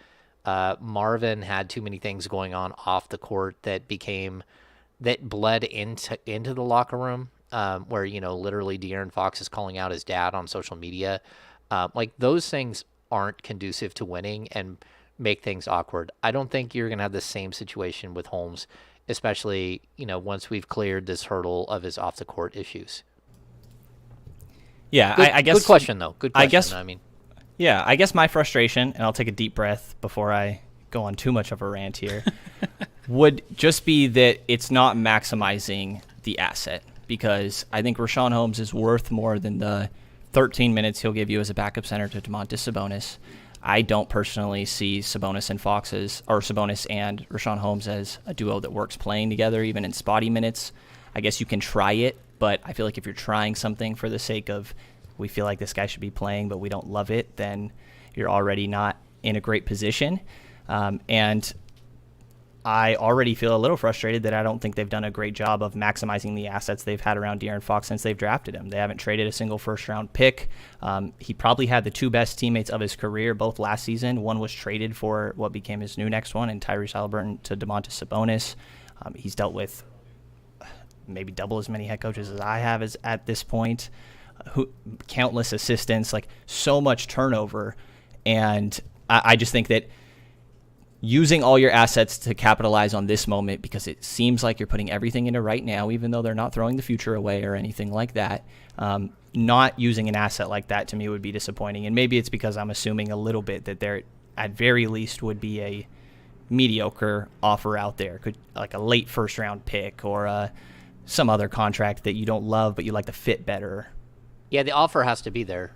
Marvin had too many things going on off the court that bled into the locker room, where, you know, literally De'Aaron Fox is calling out his dad on social media. Like, those things aren't conducive to winning and make things awkward. I don't think you're going to have the same situation with Holmes, especially, you know, once we've cleared this hurdle of his off the court issues. Yeah, I guess. Good question, though. Good question. I guess my frustration, and I'll take a deep breath before I go on too much of a rant here, would just be that it's not maximizing the asset, because I think Rashawn Holmes is worth more than the 13 minutes he'll give you as a backup center to Domantas Sabonis. I don't personally see Sabonis and Rashawn Holmes as a duo that works playing together, even in spotty minutes. I guess you can try it, but I feel like if you're trying something for the sake of, we feel like this guy should be playing, but we don't love it, then you're already not in a great position. And I already feel a little frustrated that I don't think they've done a great job of maximizing the assets they've had around De'Aaron Fox since they've drafted him. They haven't traded a single first-round pick. He probably had the two best teammates of his career both last season. One was traded for what became his new next one, and Tyrese Haliburton to Domantas Sabonis. He's dealt with maybe double as many head coaches as I have at this point. Countless assistants, like so much turnover. And I just think that using all your assets to capitalize on this moment, because it seems like you're putting everything into right now, even though they're not throwing the future away or anything like that. Not using an asset like that to me would be disappointing. And maybe it's because I'm assuming a little bit that there, at very least, would be a mediocre offer out there, could like a late first round pick or some other contract that you don't love but you like to fit better. Yeah, the offer has to be there.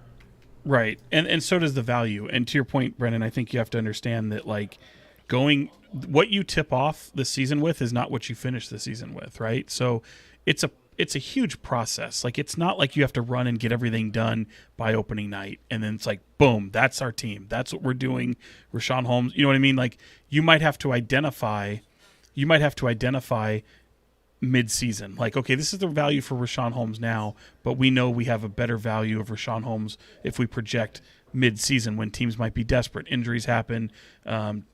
Right. And so does the value. And to your point, Brenden, I think you have to understand that like what you tip off the season with is not what you finish the season with, right? So it's a huge process. Like it's not like you have to run and get everything done by opening night and then it's like boom, that's our team. That's what we're doing. Rashawn Holmes, you know what I mean? Like you might have to identify mid-season. Like, okay, this is the value for Rashawn Holmes now, but we know we have a better value of Rashawn Holmes if we project mid-season when teams might be desperate. Injuries happen.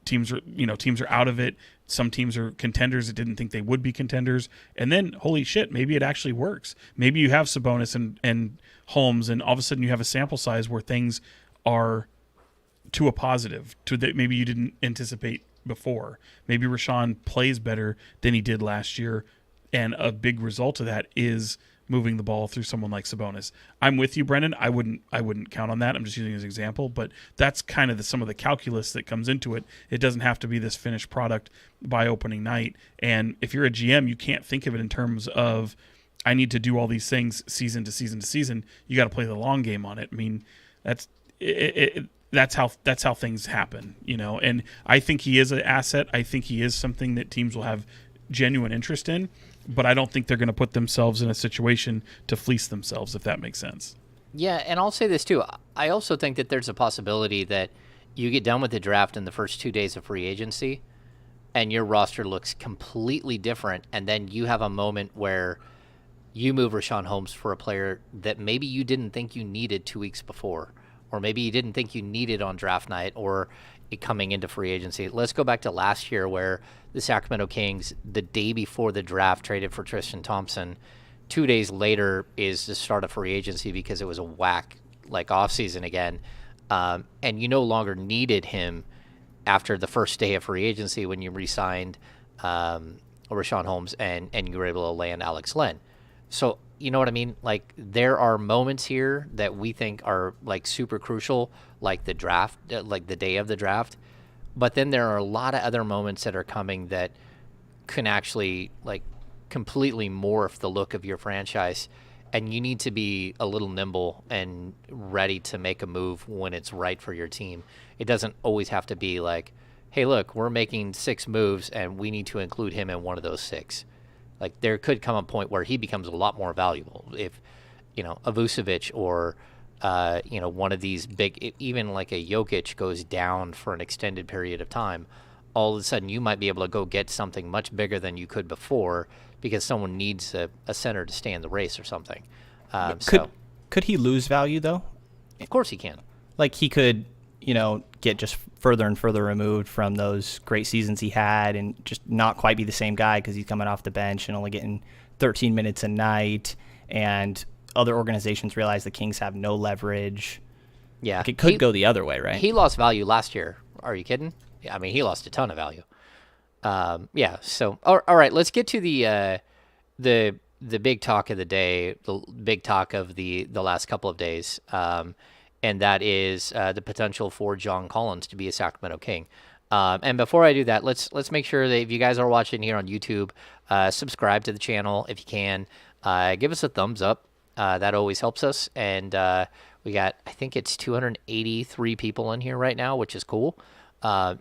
Teams are out of it. Some teams are contenders that didn't think they would be contenders. And then, holy shit, maybe it actually works. Maybe you have Sabonis and Holmes, and all of a sudden you have a sample size where things are to a positive, to that maybe you didn't anticipate before. Maybe Rashawn plays better than he did last year, and a big result of that is moving the ball through someone like Sabonis. I'm with you, Brenden. I wouldn't count on that. I'm just using it as an example, but that's kind of some of the calculus that comes into it. It doesn't have to be this finished product by opening night. And if you're a GM, you can't think of it in terms of I need to do all these things season to season to season. You got to play the long game on it. I mean, that's how things happen, you know. And I think he is an asset. I think he is something that teams will have genuine interest in. But I don't think they're going to put themselves in a situation to fleece themselves, if that makes sense. Yeah, and I'll say this too. I also think that there's a possibility that you get done with the draft in the first 2 days of free agency and your roster looks completely different, and then you have a moment where you move Rashawn Holmes for a player that maybe you didn't think you needed 2 weeks before, or maybe you didn't think you needed on draft night or coming into free agency. Let's go back to last year where the Sacramento Kings, the day before the draft, traded for Tristan Thompson. 2 days later is the start of free agency because it was a whack like offseason again. And you no longer needed him after the first day of free agency when you re-signed Rashawn Holmes and you were able to land Alex Len. So you know what I mean? Like there are moments here that we think are like super crucial, like the draft, like the day of the draft. But then there are a lot of other moments that are coming that can actually like completely morph the look of your franchise. And you need to be a little nimble and ready to make a move when it's right for your team. It doesn't always have to be like, hey, look, we're making 6 moves and we need to include him in one of those 6. Like there could come a point where he becomes a lot more valuable if, you know, a Vucevic or, one of these big, even like a Jokic goes down for an extended period of time. All of a sudden you might be able to go get something much bigger than you could before because someone needs a center to stay in the race or something. Could he lose value though? Of course he can. Like he could, get just further and further removed from those great seasons he had and just not quite be the same guy because he's coming off the bench and only getting 13 minutes a night, and other organizations realize the Kings have no leverage. Yeah. Like it could go the other way, right? He lost value last year. Are you kidding? Yeah, I mean, he lost a ton of value. So, all right, let's get to the big talk of the day, the big talk of the last couple of days. And that is the potential for John Collins to be a Sacramento King. And before I do that, let's make sure that if you guys are watching here on YouTube, subscribe to the channel if you can. Give us a thumbs up. That always helps us. And we got, I think it's 283 people in here right now, which is cool.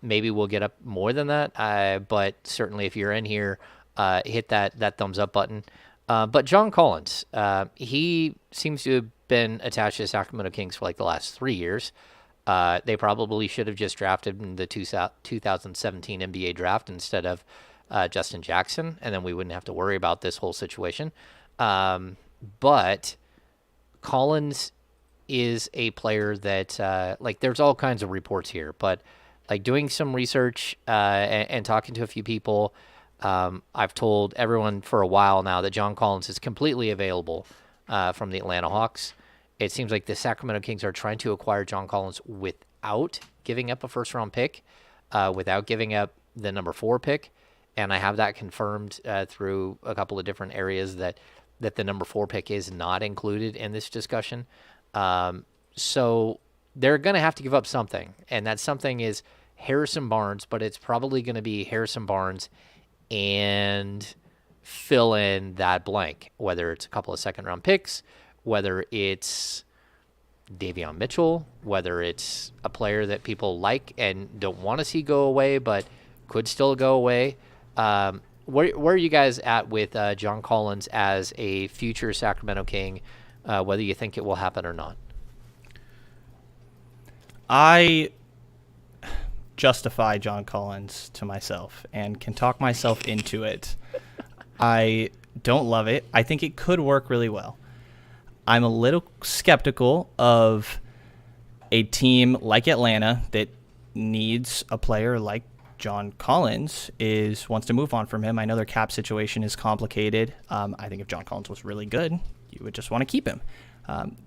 Maybe we'll get up more than that. But certainly if you're in here, hit that thumbs up button. But John Collins, he seems to have been attached to the Sacramento Kings for like the last 3 years. They probably should have just drafted in the 2017 NBA draft instead of Justin Jackson, and then we wouldn't have to worry about this whole situation. But Collins is a player that, like, there's all kinds of reports here, but like doing some research and talking to a few people, I've told everyone for a while now that John Collins is completely available from the Atlanta Hawks. It seems like the Sacramento Kings are trying to acquire John Collins without giving up a first-round pick, without giving up the number 4 pick, and I have that confirmed through a couple of different areas that the number 4 pick is not included in this discussion. So they're going to have to give up something, and that something is Harrison Barnes, but it's probably going to be Harrison Barnes and fill in that blank, whether it's a couple of second-round picks, whether it's Davion Mitchell, whether it's a player that people like and don't want to see go away but could still go away. Where are you guys at with John Collins as a future Sacramento King, whether you think it will happen or not? I justify John Collins to myself and can talk myself into it. I don't love it. I think it could work really well. I'm a little skeptical of a team like Atlanta that needs a player like John Collins wants to move on from him. I know their cap situation is complicated. I think if John Collins was really good, you would just want to keep him.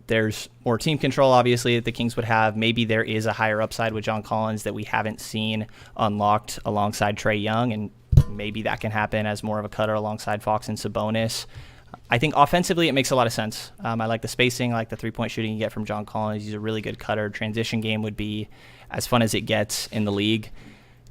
There's more team control, obviously, that the Kings would have. Maybe there is a higher upside with John Collins that we haven't seen unlocked alongside Trae Young, and maybe that can happen as more of a cutter alongside Fox and Sabonis. I think offensively it makes a lot of sense. I like the spacing, I like the three-point shooting you get from John Collins. He's a really good cutter. Transition game would be as fun as it gets in the league.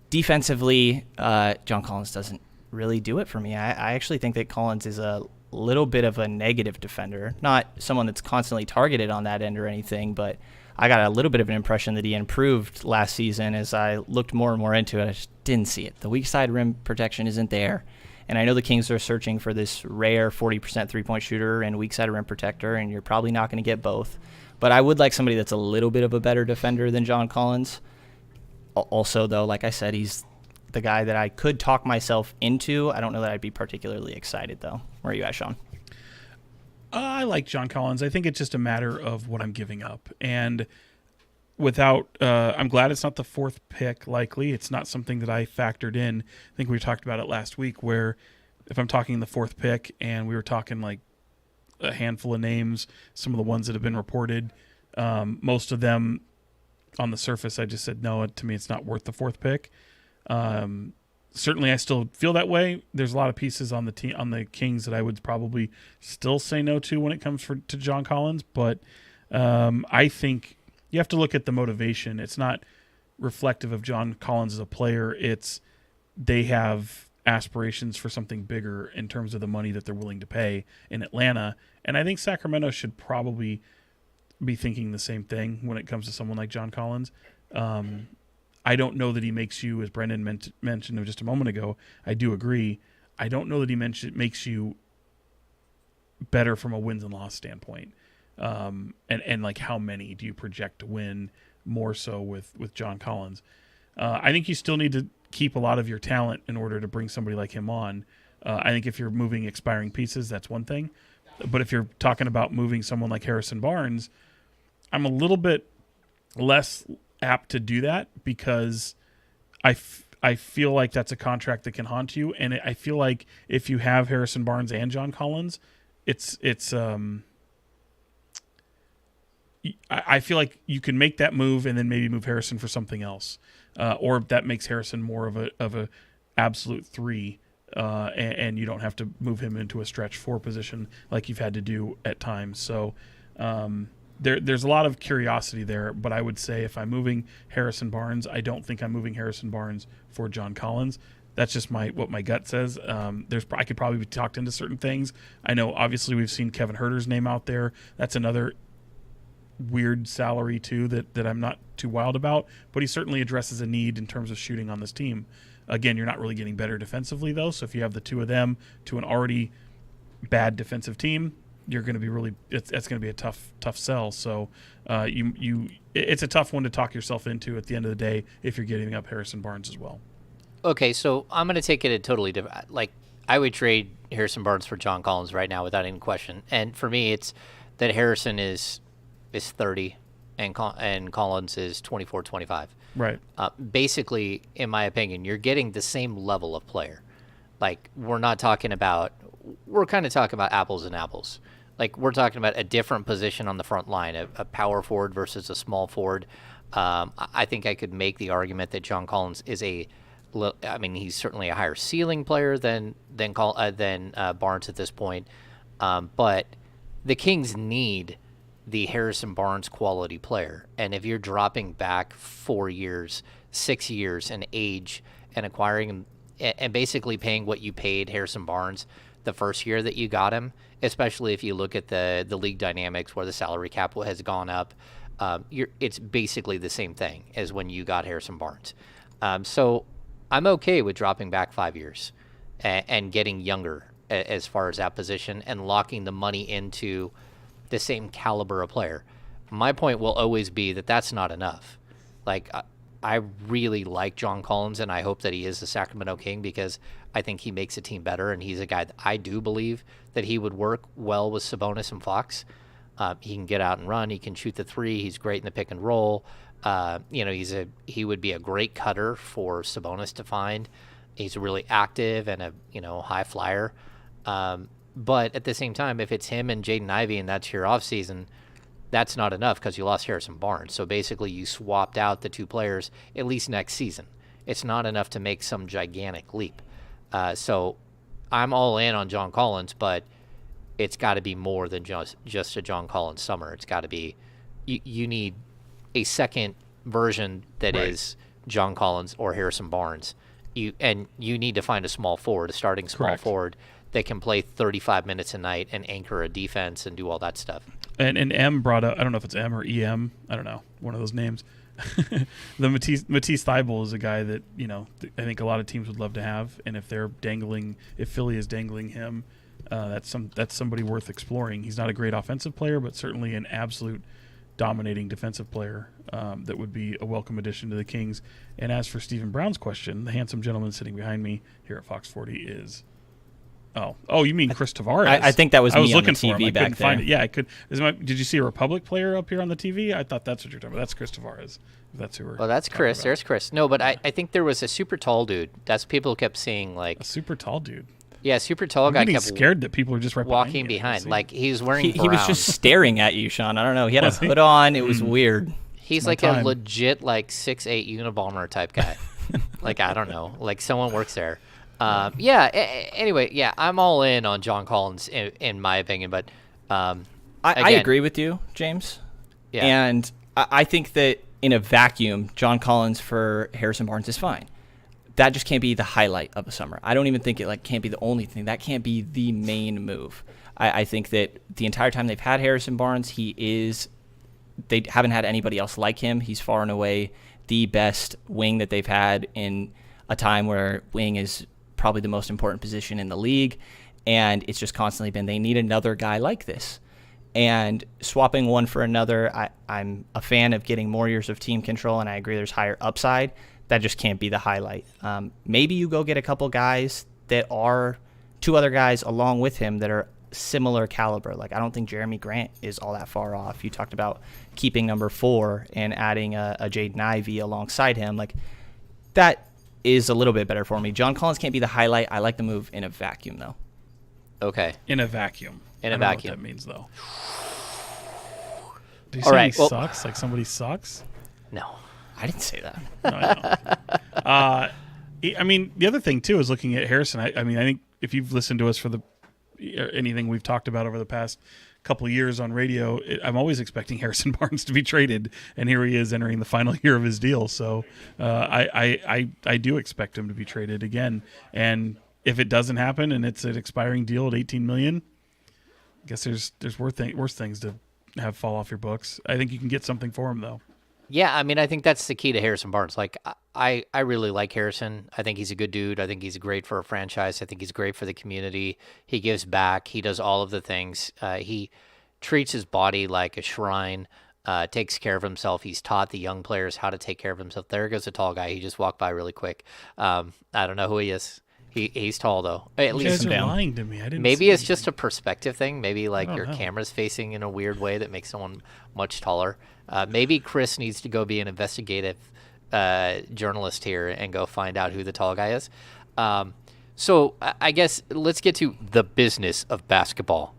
Defensively, John Collins doesn't really do it for me. I actually think that Collins is a little bit of a negative defender, not someone that's constantly targeted on that end or anything, but I got a little bit of an impression that he improved last season as I looked more and more into it. I just didn't see it. The weak side rim protection isn't there. And I know the Kings are searching for this rare 40% three-point shooter and weak side rim protector, and you're probably not going to get both. But I would like somebody that's a little bit of a better defender than John Collins. Also, though, like I said, he's the guy that I could talk myself into. I don't know that I'd be particularly excited, though. Where are you at, Sean? I like John Collins. I think it's just a matter of what I'm giving up. And I'm glad it's not the 4th pick, likely. It's not something that I factored in. I think we talked about it last week, where if I'm talking the 4th pick and we were talking like a handful of names, some of the ones that have been reported, most of them on the surface, I just said, no, to me, it's not worth the 4th pick. Certainly I still feel that way. There's a lot of pieces on the Kings that I would probably still say no to when it comes to John Collins, but I think you have to look at the motivation. It's not reflective of John Collins as a player. It's they have aspirations for something bigger in terms of the money that they're willing to pay in Atlanta, and I think Sacramento should probably be thinking the same thing when it comes to someone like John Collins. I don't know that he makes you, as Brenden mentioned just a moment ago, I do agree. I don't know that he makes you better from a wins and loss standpoint. And like how many do you project to win more so with John Collins? I think you still need to keep a lot of your talent in order to bring somebody like him on. I think if you're moving expiring pieces, that's one thing. But if you're talking about moving someone like Harrison Barnes, I'm a little bit less apt to do that because I feel like that's a contract that can haunt you, and I feel like if you have Harrison Barnes and John Collins, I feel like you can make that move and then maybe move Harrison for something else, or that makes Harrison more of a absolute 3, and you don't have to move him into a stretch 4 position like you've had to do at times. So there's a lot of curiosity there, but I would say if I'm moving Harrison Barnes, I don't think I'm moving Harrison Barnes for John Collins. That's just what my gut says. I could probably be talked into certain things. I know obviously we've seen Kevin Huerter's name out there. That's another weird salary too that I'm not too wild about, but he certainly addresses a need in terms of shooting on this team. Again, you're not really getting better defensively though, so if you have the two of them to an already bad defensive team, you're going to be really that's going to be a tough sell. So it's a tough one to talk yourself into at the end of the day if you're giving up Harrison Barnes as well. Okay, so I'm going to take it a totally different. Like, I would trade Harrison Barnes for John Collins right now without any question. And for me, it's that Harrison is 30 and Collins is 24, 25. Right. Basically, in my opinion, you're getting the same level of player. Like, we're kind of talking about apples and apples. Like, we're talking about a different position on the front line, a power forward versus a small forward. I think I could make the argument that John Collins is he's certainly a higher ceiling player than Barnes at this point. But the Kings need the Harrison Barnes quality player. And if you're dropping back 4 years, 6 years in age and acquiring him and basically paying what you paid Harrison Barnes the first year that you got him, especially if you look at the league dynamics where the salary cap has gone up, it's basically the same thing as when you got Harrison Barnes. So I'm okay with dropping back 5 years and getting younger as far as that position and locking the money into the same caliber of player. My point will always be that that's not enough. Like, I really like John Collins, and I hope that he is the Sacramento King because I think he makes a team better, and he's a guy that I do believe that he would work well with Sabonis and Fox. He can get out and run. He can shoot the three. He's great in the pick and roll. He would be a great cutter for Sabonis to find. He's really active and a high flyer. But at the same time, if it's him and Jaden Ivey and that's your offseason, that's not enough because you lost Harrison Barnes. So basically you swapped out the two players at least next season. It's not enough to make some gigantic leap. So I'm all in on John Collins, but it's got to be more than just a John Collins summer. It's got to be you need a second version that is John Collins or Harrison Barnes. You need to find a small forward, a starting small forward that can play 35 minutes a night and anchor a defense and do all that stuff. And M brought up, I don't know if it's M or EM, I don't know, one of those names. The Matisse Thybulle is a guy that, I think a lot of teams would love to have. And if Philly is dangling him, that's somebody worth exploring. He's not a great offensive player, but certainly an absolute dominating defensive player that would be a welcome addition to the Kings. And as for Stephen Brown's question, the handsome gentleman sitting behind me here at Fox 40 is... Oh, you mean Chris Tavares? I think that was me was on looking the TV for him. I back couldn't find there. it. Yeah, I could. Did you see a Republic player up here on the TV? I thought that's what you're talking about. That's Chris Tavares. If that's who we're. Well, that's Chris. About. There's Chris. No, but I think there was a super tall dude. That's people kept seeing like A super tall dude. Yeah, super tall I'm guy getting kept scared that people are just right walking behind. Like he's wearing. He was just staring at you, Sean. I don't know. He had a hood on. It was weird. He's like a legit 6'8" Unabomber type guy. Like I don't know. Like someone works there. Anyway, I'm all in on John Collins in my opinion, but I agree with you, James. Yeah. And I think that in a vacuum, John Collins for Harrison Barnes is fine. That just can't be the highlight of the summer. I don't even think it can't be the only thing. That can't be the main move. I think that the entire time they've had Harrison Barnes, they haven't had anybody else like him. He's far and away the best wing that they've had in a time where wing is probably the most important position in the league, and it's just constantly been they need another guy like this. And swapping one for another, I'm a fan of getting more years of team control, and I agree there's higher upside. That just can't be the highlight. Maybe you go get a couple guys that are two other guys along with him that are similar caliber. Like I don't think Jeremy Grant is all that far off. You talked about keeping number 4 and adding a Jaden Ivey alongside him. Like that is a little bit better for me. John Collins can't be the highlight. I like the move in a vacuum, though. Okay. In a vacuum. In a I don't vacuum. know what that means, though. Did you All say right, he sucks? Like somebody sucks? No. I didn't say that. No, I know. I mean, the other thing, too, is looking at Harrison. I think if you've listened to us for anything we've talked about over the past couple of years on radio, I'm always expecting Harrison Barnes to be traded, and here he is entering the final year of his deal. So I do expect him to be traded again. And if it doesn't happen and it's an expiring deal at $18 million, I guess there's worse things to have fall off your books. I think you can get something for him, though. Yeah, I mean, I think that's the key to Harrison Barnes. Like, I really like Harrison. I think he's a good dude. I think he's great for a franchise. I think he's great for the community. He gives back. He does all of the things. He treats his body like a shrine. Takes care of himself. He's taught the young players how to take care of himself. There goes a tall guy. He just walked by really quick. I don't know who he is. He's tall though. At You least guys are lying to me. I didn't. maybe see it's anything. just a perspective thing. Maybe like don't your know. camera's facing in a weird way that makes someone much taller. Maybe Chris needs to go be an investigative journalist here and go find out who the tall guy is. So I guess let's get to the business of basketball.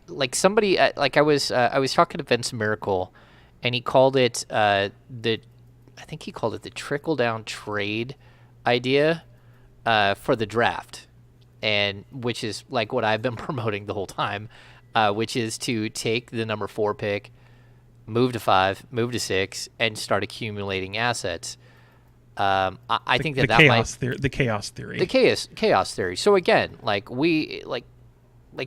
Like somebody, like I was talking to Vince Miracle, and he called it I think he called it the trickle down trade idea for the draft, and which is like what I've been promoting the whole time, which is to take the number 4 pick, move to 5, move to 6, and start accumulating assets. I think that chaos might theory, the chaos theory. the chaos theory. So again, like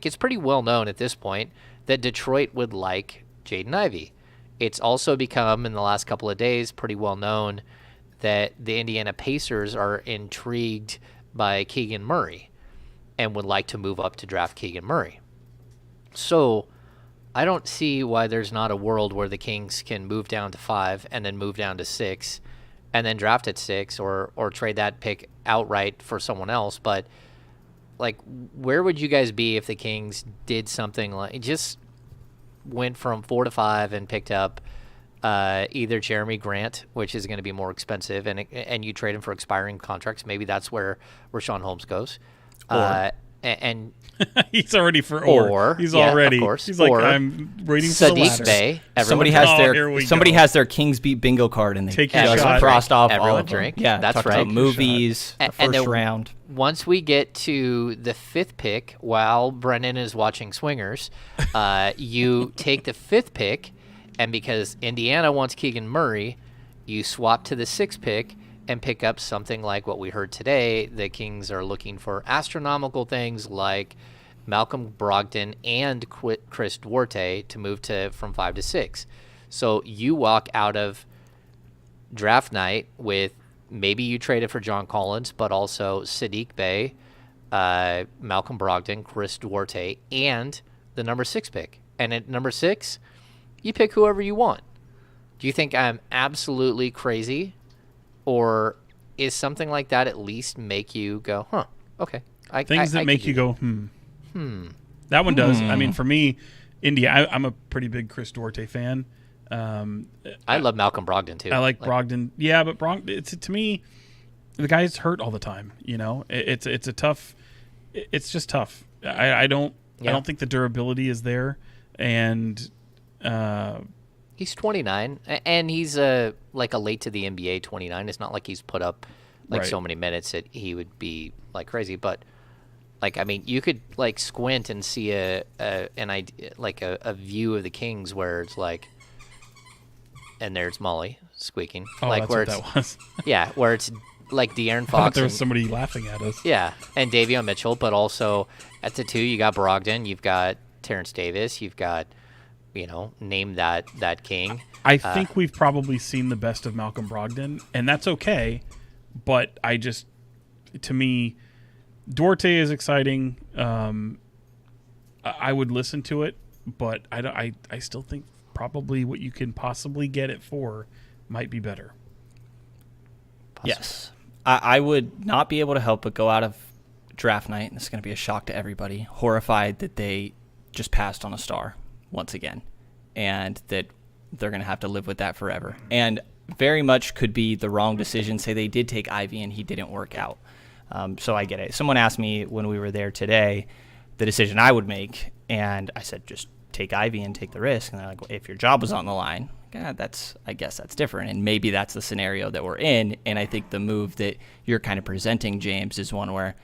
it's pretty well known at this point that Detroit would like Jaden Ivey. It's also become in the last couple of days pretty well known that the Indiana Pacers are intrigued by Keegan Murray and would like to move up to draft Keegan Murray. So I don't see why there's not a world where the Kings can move down to 5 and then move down to 6 and then draft at 6 or trade that pick outright for someone else. But like, where would you guys be if the Kings did something like just went from 4 to 5 and picked up either Jeremy Grant, which is going to be more expensive, and you trade him for expiring contracts? Maybe that's where Rashawn Holmes goes. And He's already for He's yeah, already. of course. He's like, Or I'm waiting for the Sadiq ladder. Bey. Somebody has their Kings beat bingo card and they Take your just shot. crossed off Everyone all of them. drink. Yeah, That's talked right. about movies, the And first then round. Once we get to the 5th pick, while Brennan is watching Swingers, you take the 5th pick, and because Indiana wants Keegan Murray, you swap to the 6th pick and pick up something like what we heard today. The Kings are looking for astronomical things like Malcolm Brogdon and Chris Duarte to move from 5 to 6. So you walk out of draft night with maybe you traded for John Collins, but also Sadiq Bey, Malcolm Brogdon, Chris Duarte, and the number 6 pick. And at number 6, you pick whoever you want. Do you think I'm absolutely crazy? Or is something like that at least make you go, huh, okay. Things that make you go, That one does. I mean, for me, India, I'm a pretty big Chris Duarte fan. I love Malcolm Brogdon, too. I like Brogdon. Yeah, but Brogdon, to me, the guy's hurt all the time. You know, it's just tough. I don't think the durability is there, and he's 29, and he's like a late to the NBA 29. It's not like he's put up like so many minutes that he would be like crazy, but like, I mean, you could like squint and see an idea, like a view of the Kings where it's like, and there's Molly squeaking, oh, like that's where what it's that was. yeah, where it's like De'Aaron I thought Fox. there was and- somebody laughing at us. Yeah, and Davion Mitchell, but also at the 2 you got Brogdon, you've got Terrence Davis, you've got, name that King. I think we've probably seen the best of Malcolm Brogdon, and that's okay. But to me, Duarte is exciting. I would listen to it, but I still think probably what you can possibly get it for might be better. Yes. I would not be able to help but go out of draft night, and this is going to be a shock to everybody, horrified that they just passed on a star once again, and that they're going to have to live with that forever. And very much could be the wrong decision. Say they did take Ivy and he didn't work out. So I get it. Someone asked me when we were there today the decision I would make, and I said just take Ivy and take the risk. And they're like, well, if your job was on the line, I guess that's different. And maybe that's the scenario that we're in. And I think the move that you're kind of presenting, James, is one where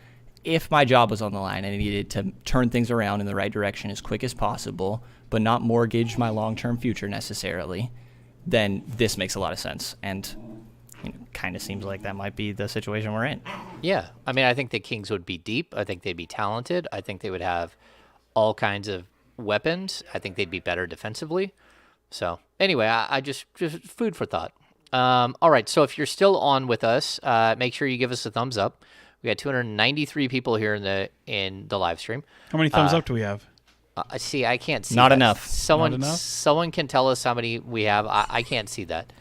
if my job was on the line and I needed to turn things around in the right direction as quick as possible, but not mortgage my long-term future necessarily, then this makes a lot of sense. And kind of seems like that might be the situation we're in. Yeah, I mean, I think the Kings would be deep. I think they'd be talented. I think they would have all kinds of weapons. I think they'd be better defensively. So anyway, I just food for thought. All right, so if you're still on with us, make sure you give us a thumbs up. We got 293 people here in the live stream. How many thumbs up do we have? See, I can't see Not that. enough. Someone, Not enough? someone can tell us how many we have. I can't see that.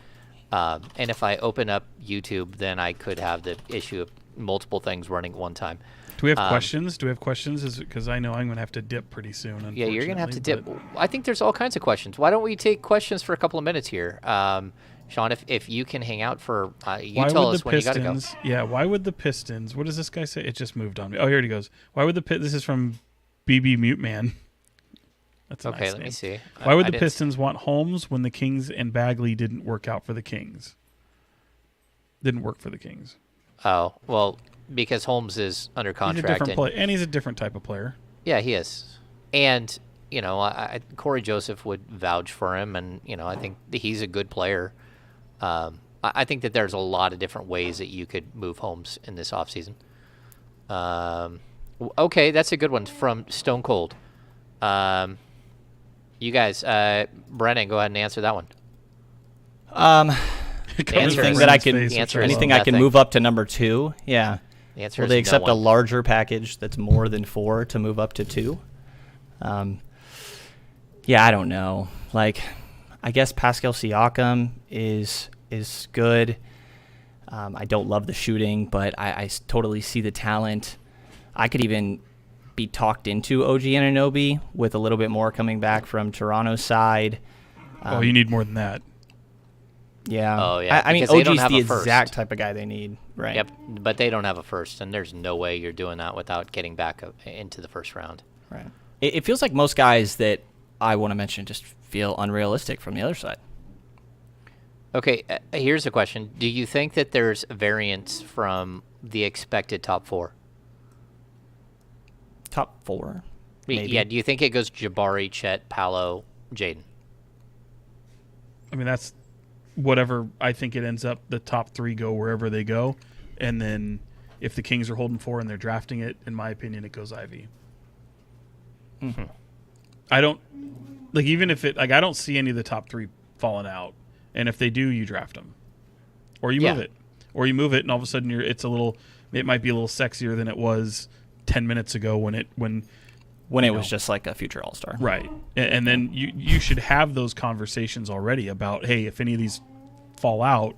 And if I open up YouTube, then I could have the issue of multiple things running at one time. Do we have questions? Do we have questions? Because I know I'm going to have to dip pretty soon. Yeah, you're gonna have to dip. but- I think there's all kinds of questions. Why don't we take questions for a couple of minutes here? Sean, if you can hang out for, you Why tell would us the when you gotta go. Pistons? Yeah, why would the Pistons? What does this guy say? It just moved on me. Oh, here he goes. Why would this is from BB Mute Man. That's a Okay, nice let me name. see. Why would I the didn't- Pistons want Holmes when the Kings and Bagley didn't work out for the Kings? Didn't work for the Kings. Oh, well, because Holmes is under He's a contract. different And, player, and he's a different type of player. yeah, he is. And, Corey Joseph would vouch for him, and, I think that he's a good player. I think that there's a lot of different ways that you could move Holmes in this offseason. Okay, that's a good one from Stone Cold. You guys, Brennan, go ahead and answer that one. Covers Answer Anything is- that I his can, face, the answer which is I anything love. I can nothing. move up to number 2. Yeah. The answer Will is they no accept a one. larger package that's more than 4 to move up to 2? Yeah, I don't know. Like, I guess Pascal Siakam is good. I don't love the shooting, but I totally see the talent. I could even be talked into OG Anunoby with a little bit more coming back from Toronto's side. Oh, you need more than that. Yeah. Oh, yeah, I mean, because they don't OG's have the a first. exact type of guy they need, right? Yep, but they don't have a first, and there's no way you're doing that without getting back into the first round. Right. It feels like most guys that I want to mention just feel unrealistic from the other side. Okay, here's a question. Do you think that there's variance from the expected top 4? Top 4, maybe. Yeah, do you think it goes Jabari, Chet, Paolo, Jaden? I mean, that's whatever. I think it ends up the top 3 go wherever they go, and then if the Kings are holding 4 and they're drafting it, in my opinion, it goes Ivy. Mm-hmm. I don't like even if it like I don't see any of the top 3 falling out, and if they do, you draft them, or you move Yeah. it, and all of a sudden it might be a little sexier than it was 10 minutes ago when it was just like a future all-star. right, and then you should have those conversations already about, hey, if any of these fall out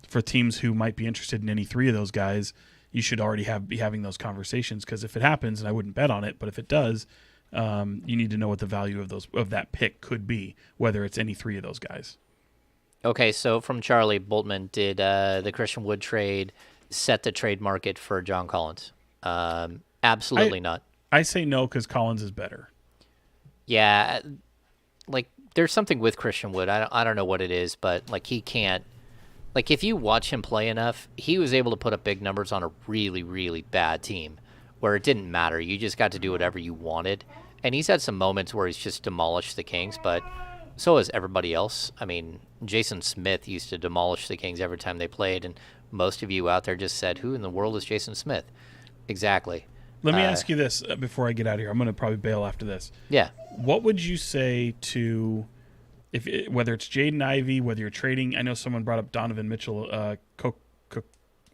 for teams who might be interested in any 3 of those guys, you should already be having those conversations, because if it happens, and I wouldn't bet on it, but if it does, you need to know what the value of that pick could be, whether it's any 3 of those guys. Okay, so from Charlie Boltman, did the Christian Wood trade set the trade market for John Collins? Absolutely not. I say no because Collins is better. Yeah, like there's something with Christian Wood. I don't know what it is, but like he can't. Like if you watch him play enough, he was able to put up big numbers on a really, really bad team where it didn't matter. You just got to do whatever you wanted. And he's had some moments where he's just demolished the Kings, but so has everybody else. I mean, Jason Smith used to demolish the Kings every time they played, and most of you out there just said, who in the world is Jason Smith? Exactly. Let me ask you this before I get out of here. I'm going to probably bail after this. Yeah. What would you say to, whether it's Jaden Ivey, whether you're trading? I know someone brought up Donovan Mitchell.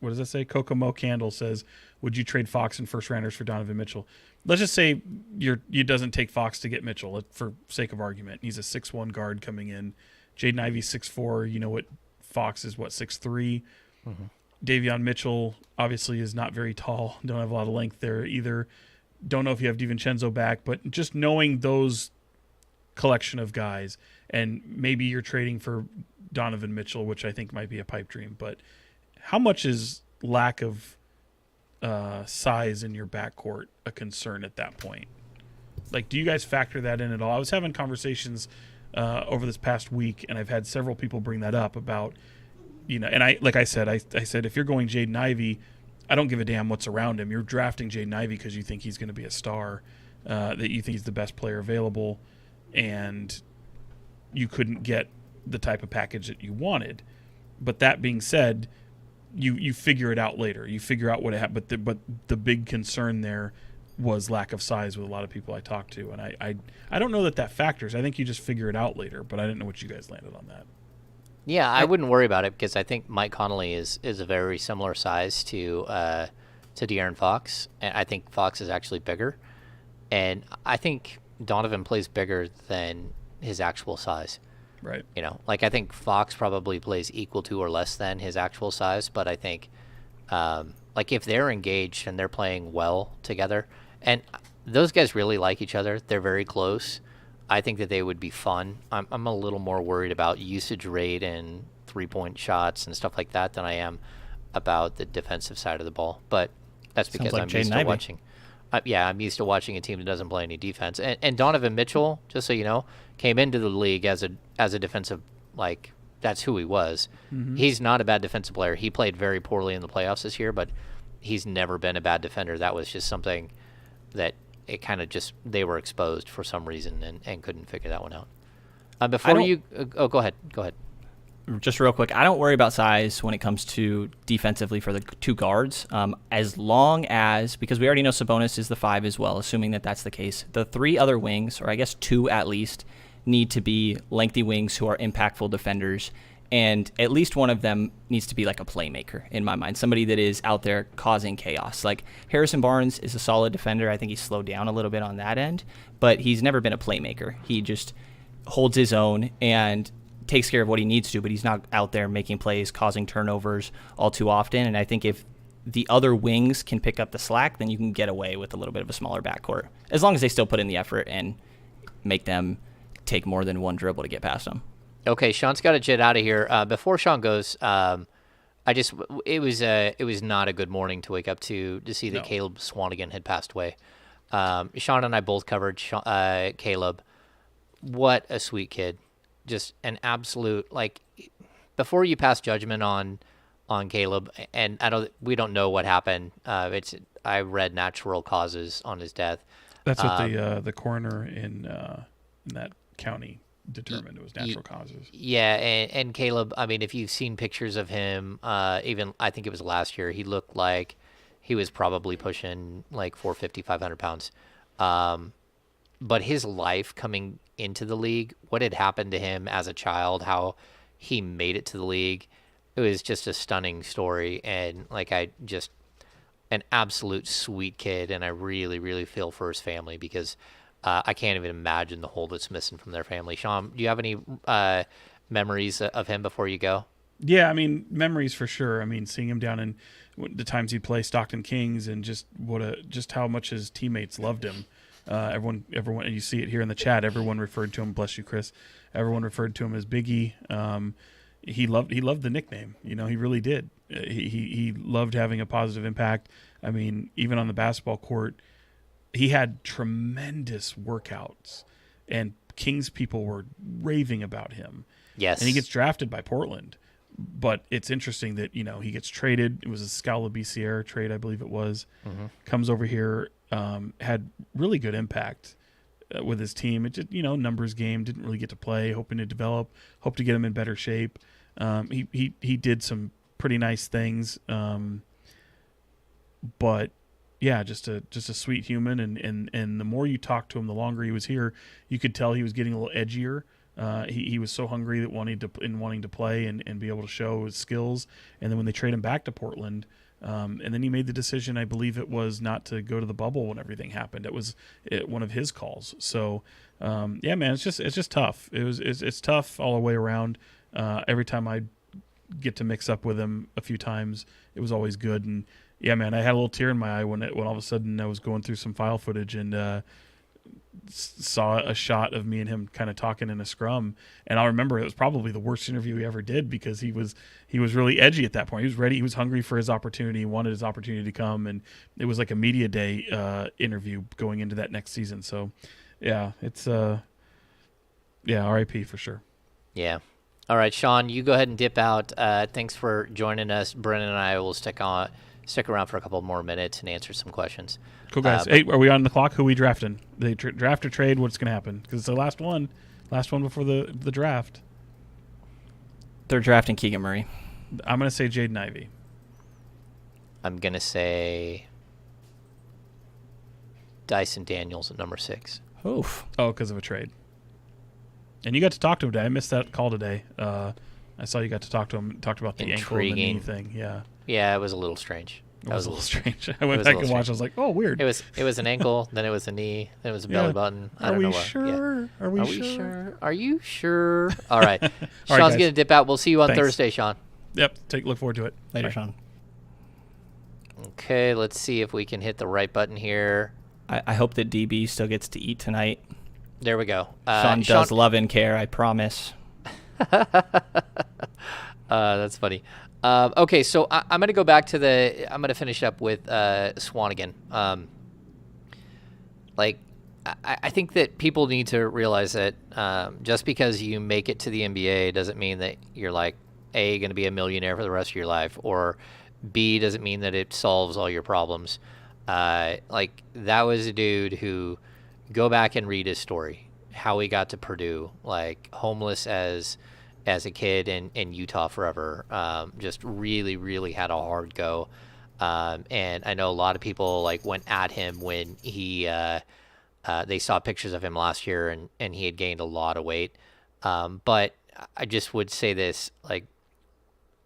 What does that say? Kokomo Candle says, would you trade Fox and first rounders for Donovan Mitchell? Let's just say you doesn't take Fox to get Mitchell, for sake of argument. He's a 6'1" guard coming in. Jaden Ivey's 6'4". You know what? Fox is 6'3". Mm-hmm. Davion Mitchell obviously is not very tall. Don't have a lot of length there either. Don't know if you have DiVincenzo back, but just knowing those collection of guys, and maybe you're trading for Donovan Mitchell, which I think might be a pipe dream, but how much is lack of size in your backcourt a concern at that point? Like, do you guys factor that in at all? I was having conversations over this past week, and I've had several people bring that up about, and I said, if you're going Jaden Ivey, I don't give a damn what's around him. You're drafting Jaden Ivey because you think he's going to be a star, that you think he's the best player available, and you couldn't get the type of package that you wanted. But that being said, you figure it out later. You figure out what it happened. But the big concern there was lack of size with a lot of people I talked to, and I don't know that factors. I think you just figure it out later. But I didn't know what you guys landed on that. Yeah, I wouldn't worry about it because I think Mike Connolly is a very similar size to De'Aaron Fox, and I think Fox is actually bigger, and I think Donovan plays bigger than his actual size. Right. I think Fox probably plays equal to or less than his actual size, but I think if they're engaged and they're playing well together, and those guys really like each other, they're very close. I think that they would be fun. I'm a little more worried about usage rate and 3-point shots and stuff like that than I am about the defensive side of the ball. But that's because I'm used to watching. I'm used to watching a team that doesn't play any defense. And Donovan Mitchell, just so you know, came into the league as a defensive, that's who he was. Mm-hmm. He's not a bad defensive player. He played very poorly in the playoffs this year, but he's never been a bad defender. That was just something that it kind of just they were exposed for some reason and couldn't figure that one out. Go ahead. Just real quick, I don't worry about size when it comes to defensively for the two guards, as long as, because we already know Sabonis is the 5 as well, assuming that that's the case, the 3 other wings, or I guess 2 at least, need to be lengthy wings who are impactful defenders, and at least one of them needs to be like a playmaker, in my mind, somebody that is out there causing chaos. Like Harrison Barnes is a solid defender. I think he's slowed down a little bit on that end, but he's never been a playmaker. He just holds his own and takes care of what he needs to, but he's not out there making plays, causing turnovers all too often. And I think if the other wings can pick up the slack, then you can get away with a little bit of a smaller backcourt, as long as they still put in the effort and make them take more than one dribble to get past them. Okay, Sean's got to jet out of here. Before Sean goes, it was not a good morning to wake up to see that Caleb Swanigan had passed away. Sean and I both covered Caleb. What a sweet kid. Just an absolute, before you pass judgment on Caleb, and we don't know what happened. I read natural causes on his death. That's what the coroner in that county determined. It was natural causes. Yeah, and Caleb, I mean, if you've seen pictures of him, even I think it was last year, he looked like he was probably pushing 450, 500 pounds. But his life coming into the league, what had happened to him as a child, how he made it to the league, it was just a stunning story. And an absolute sweet kid. And I really, really feel for his family because I can't even imagine the hole that's missing from their family. Sean, do you have any memories of him before you go? Yeah, I mean, memories for sure. I mean, seeing him down in the times he'd play Stockton Kings and just how much his teammates loved him. Everyone, and you see it here in the chat. Everyone referred to him. Bless you, Chris. Everyone referred to him as Biggie. He loved the nickname. He really did. He loved having a positive impact. I mean, even on the basketball court, he had tremendous workouts, and Kings people were raving about him. Yes, and he gets drafted by Portland. But it's interesting that he gets traded. It was a Scala BCR trade, I believe it was. Mm-hmm. Comes over here. Had really good impact with his team. It just, numbers game, didn't really get to play, hoping to develop, hope to get him in better shape. He did some pretty nice things. But yeah, just a sweet human. And the more you talk to him, the longer he was here, you could tell he was getting a little edgier. He was so hungry that wanting to play and be able to show his skills. And then when they trade him back to Portland, and then he made the decision, I believe it was not to go to the bubble when everything happened. It was one of his calls. So, yeah, man, it's just tough. It's tough all the way around. Every time I get to mix up with him a few times, it was always good. And yeah, man, I had a little tear in my eye when all of a sudden I was going through some file footage and saw a shot of me and him kind of talking in a scrum, and I'll remember it was probably the worst interview he ever did because he was really edgy at that point. He was ready, he was hungry for his opportunity, he wanted his opportunity to come, and it was like a media day interview going into that next season. So yeah, it's RIP for sure. Yeah. All right, Sean, you go ahead and dip out. Thanks for joining us. Brenden and I will stick around for a couple more minutes and answer some questions. Cool, guys. Hey, are we on the clock? Who are we drafting? They draft or trade? What's going to happen? Because it's the last one before the draft. They're drafting Keegan Murray. I'm going to say Jaden Ivey. I'm going to say Dyson Daniels at number 6. Oof. Oh, because of a trade. And you got to talk to him today. I missed that call today. I I saw you got to talk to him. Talked about the ankle and the knee Intriguing. thing. Yeah, Yeah, it was a little strange. it was a little strange. I it went was a back little and watched. strange. I was like, oh, weird. It was an ankle, then it was a knee, then it was a belly Yeah. button. I Are don't we know what. sure? Yeah. Are we Are sure? we sure? Are you sure? All right. right, Sean's guys. gonna dip out. We'll see you on Thanks. Thursday, Sean. Yep. Look forward to it. Later, Bye. Sean. Okay, let's see if we can hit the right button here. I hope that DB still gets to eat tonight. There we go. Sean does love and care, I promise. That's funny. Okay, so I'm going to go back to I'm going to finish up with Swanigan. I think that people need to realize that just because you make it to the NBA doesn't mean that you're like, A, going to be a millionaire for the rest of your life, or B, doesn't mean that it solves all your problems. Like, that was a dude who, go back and read his story, how he got to Purdue, like homeless as a kid in Utah forever. Just really, really had a hard go. And I know a lot of people like went at him when they saw pictures of him last year and he had gained a lot of weight. But I just would say this, like,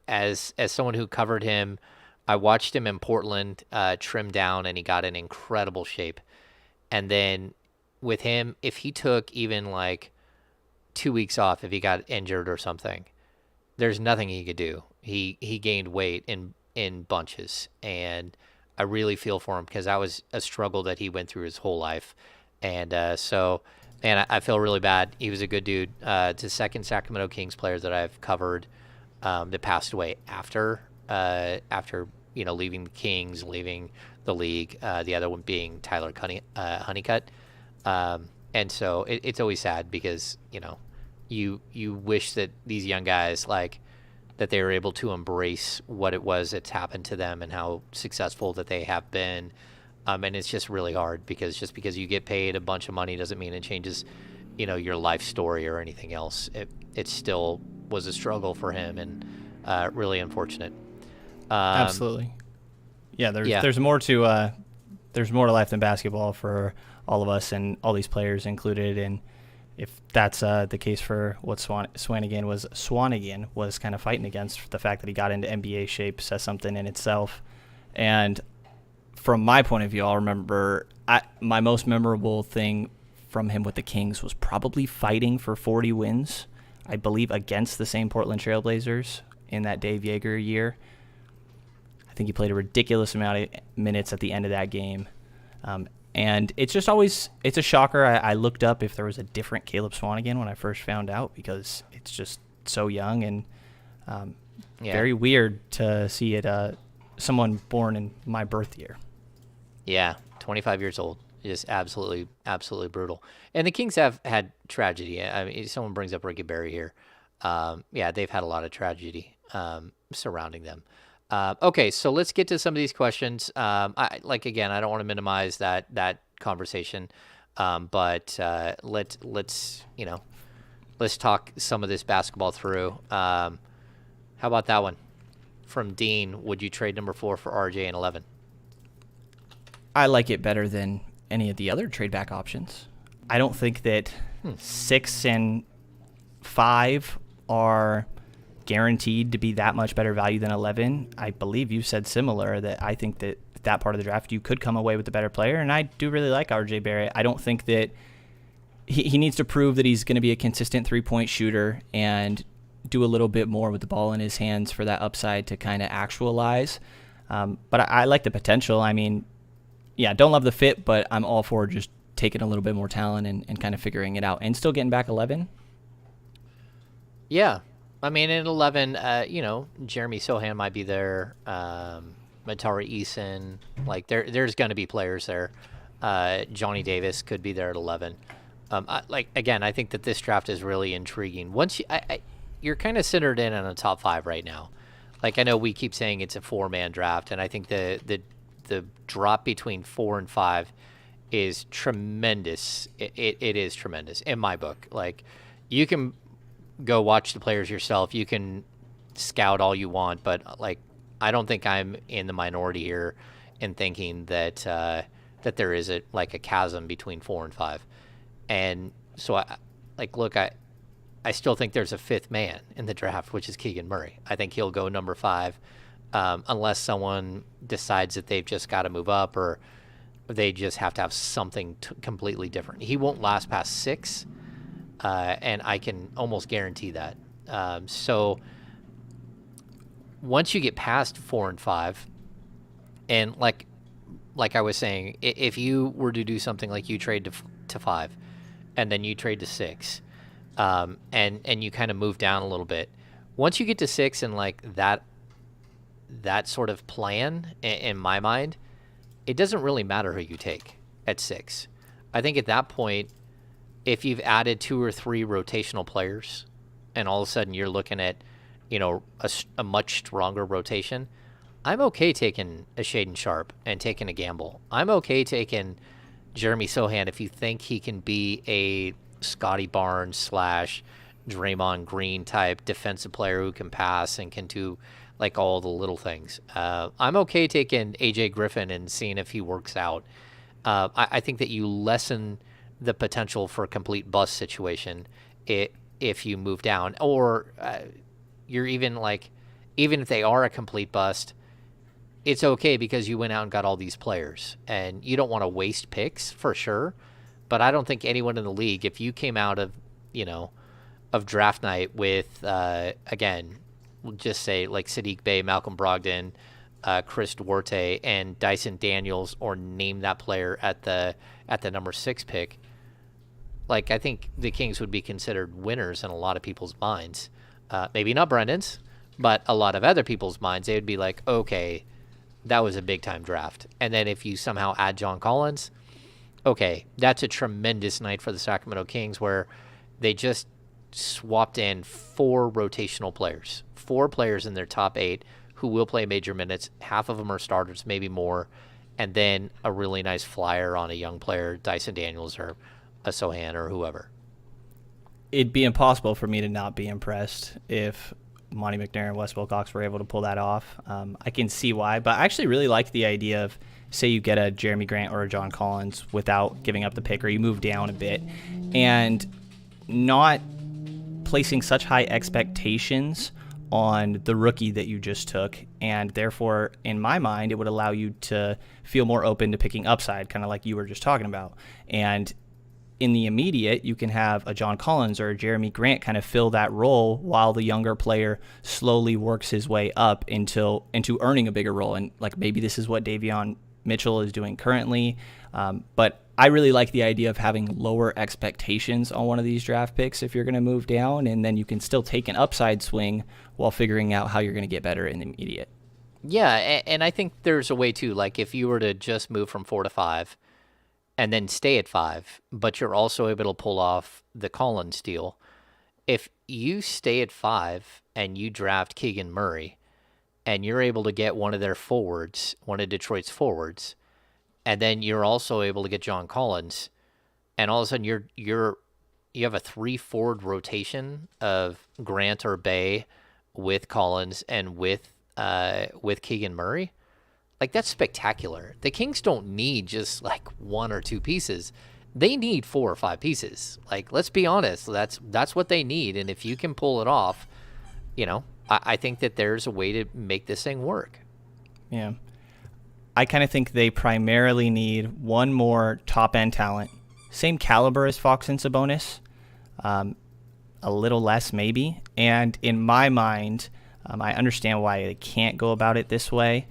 as someone who covered him, I watched him in Portland trim down, and he got in incredible shape. And then with him, if he took even like 2 weeks off, if he got injured or something, there's nothing he could do. He gained weight in bunches, and I really feel for him because that was a struggle that he went through his whole life. And I feel really bad. He was a good dude. It's the second Sacramento Kings player that I've covered that passed away after leaving the Kings, leaving the league. The other one being Tyler Honeycutt. And so it's always sad because you wish that these young guys, like, that they were able to embrace what it was that's happened to them and how successful that they have been. And it's just really hard because just because you get paid a bunch of money doesn't mean it changes, your life story or anything else. It still was a struggle for him, and really unfortunate. Absolutely. Yeah, there's more to life than basketball for all of us, and all these players included. And if that's the case for what Swanigan was kind of fighting against, the fact that he got into NBA shape says something in itself. And from my point of view, I'll remember my most memorable thing from him with the Kings was probably fighting for 40 wins, I believe, against the same Portland Trailblazers in that Dave Yeager year. I think he played a ridiculous amount of minutes at the end of that game. And it's just always, it's a shocker. I looked up if there was a different Caleb Swanigan when I first found out, because it's just so young and very weird to see it someone born in my birth year. Yeah, 25 years old. Just absolutely, absolutely brutal. And the Kings have had tragedy. I mean, someone brings up Ricky Berry here. They've had a lot of tragedy surrounding them. Okay, so let's get to some of these questions. I don't want to minimize that conversation, but let's talk some of this basketball through. How about that one from Dean? Would you trade number 4 for RJ and 11? I like it better than any of the other trade back options. I don't think that 6 and 5 are guaranteed to be that much better value than 11. I believe you said similar, that I think that part of the draft you could come away with a better player, and I do really like RJ Barrett. I don't think that he needs to prove that he's going to be a consistent three-point shooter and do a little bit more with the ball in his hands for that upside to kind of actualize. But I like the potential. I mean, don't love the fit, but I'm all for just taking a little bit more talent and kind of figuring it out and still getting back 11. Yeah. I mean, in 11, Jeremy Sohan might be there. Matari Eason, like there's going to be players there. Johnny Davis could be there at 11. I think that this draft is really intriguing. Once you're kind of centered in on a top 5 right now. Like, I know we keep saying it's a 4-man draft, and I think the drop between 4 and 5 is tremendous. It is tremendous in my book. Like, you can go watch the players yourself. You can scout all you want, but like, I don't think I'm in the minority here in thinking that that there is a chasm between 4 and 5. And so I still think there's a fifth man in the draft, which is Keegan Murray. I think he'll go number 5, unless someone decides that they've just got to move up or they just have to have something completely different. He won't last past 6, and I can almost guarantee that. So once you get past 4 and 5, and like I was saying, if you were to do something like you trade to 5, and then you trade to 6, and you kind of move down a little bit, once you get to 6 and like that sort of plan, in my mind, it doesn't really matter who you take at 6. I think at that point, if you've added 2 or 3 rotational players, and all of a sudden you're looking at, a much stronger rotation, I'm okay taking a Shaden Sharp and taking a gamble. I'm okay taking Jeremy Sohan if you think he can be a Scotty Barnes / Draymond Green type defensive player who can pass and can do like all the little things. I'm okay taking AJ Griffin and seeing if he works out. I think that you lessen the potential for a complete bust situation if you move down, or you're even if they are a complete bust, it's okay because you went out and got all these players, and you don't want to waste picks for sure. But I don't think anyone in the league, if you came out of draft night with again, we'll just say like Sadiq Bey, Malcolm Brogdon, Chris Duarte, and Dyson Daniels, or name that player at the number 6 pick, like I think the Kings would be considered winners in a lot of people's minds. Maybe not Brendan's, but a lot of other people's minds. They would be like, okay, that was a big time draft. And then if you somehow add John Collins, okay, that's a tremendous night for the Sacramento Kings, where they just swapped in 4 rotational players, 4 players in their top 8 who will play major minutes. Half of them are starters, maybe more, and then a really nice flyer on a young player, Dyson Daniels or a Sohan or whoever. It'd be impossible for me to not be impressed if Monty McNair and Wes Wilcox were able to pull that off. I can see why, but I actually really like the idea of, say you get a Jeremy Grant or a John Collins without giving up the pick, or you move down a bit, and not placing such high expectations on the rookie that you just took, and therefore, in my mind, it would allow you to feel more open to picking upside, kind of like you were just talking about. And in the immediate, you can have a John Collins or a Jeremy Grant kind of fill that role while the younger player slowly works his way up into earning a bigger role. And like maybe this is what Davion Mitchell is doing currently. But I really like the idea of having lower expectations on one of these draft picks if you're going to move down, and then you can still take an upside swing while figuring out how you're going to get better in the immediate. Yeah, and I think there's a way too, like if you were to just move from 4 to 5 and then stay at 5, but you're also able to pull off the Collins deal. If you stay at 5 and you draft Keegan Murray and you're able to get one of their forwards, one of Detroit's forwards, and then you're also able to get John Collins, and all of a sudden you have a 3-forward rotation of Grant or Bay with Collins and with Keegan Murray. Like, that's spectacular. The Kings don't need just like 1 or 2 pieces. They need 4 or 5 pieces. Like, let's be honest. That's what they need. And if you can pull it off, I think that there's a way to make this thing work. Yeah. I kind of think they primarily need one more top-end talent. Same caliber as Fox and Sabonis. A little less maybe. And in my mind, I understand why they can't go about it this way.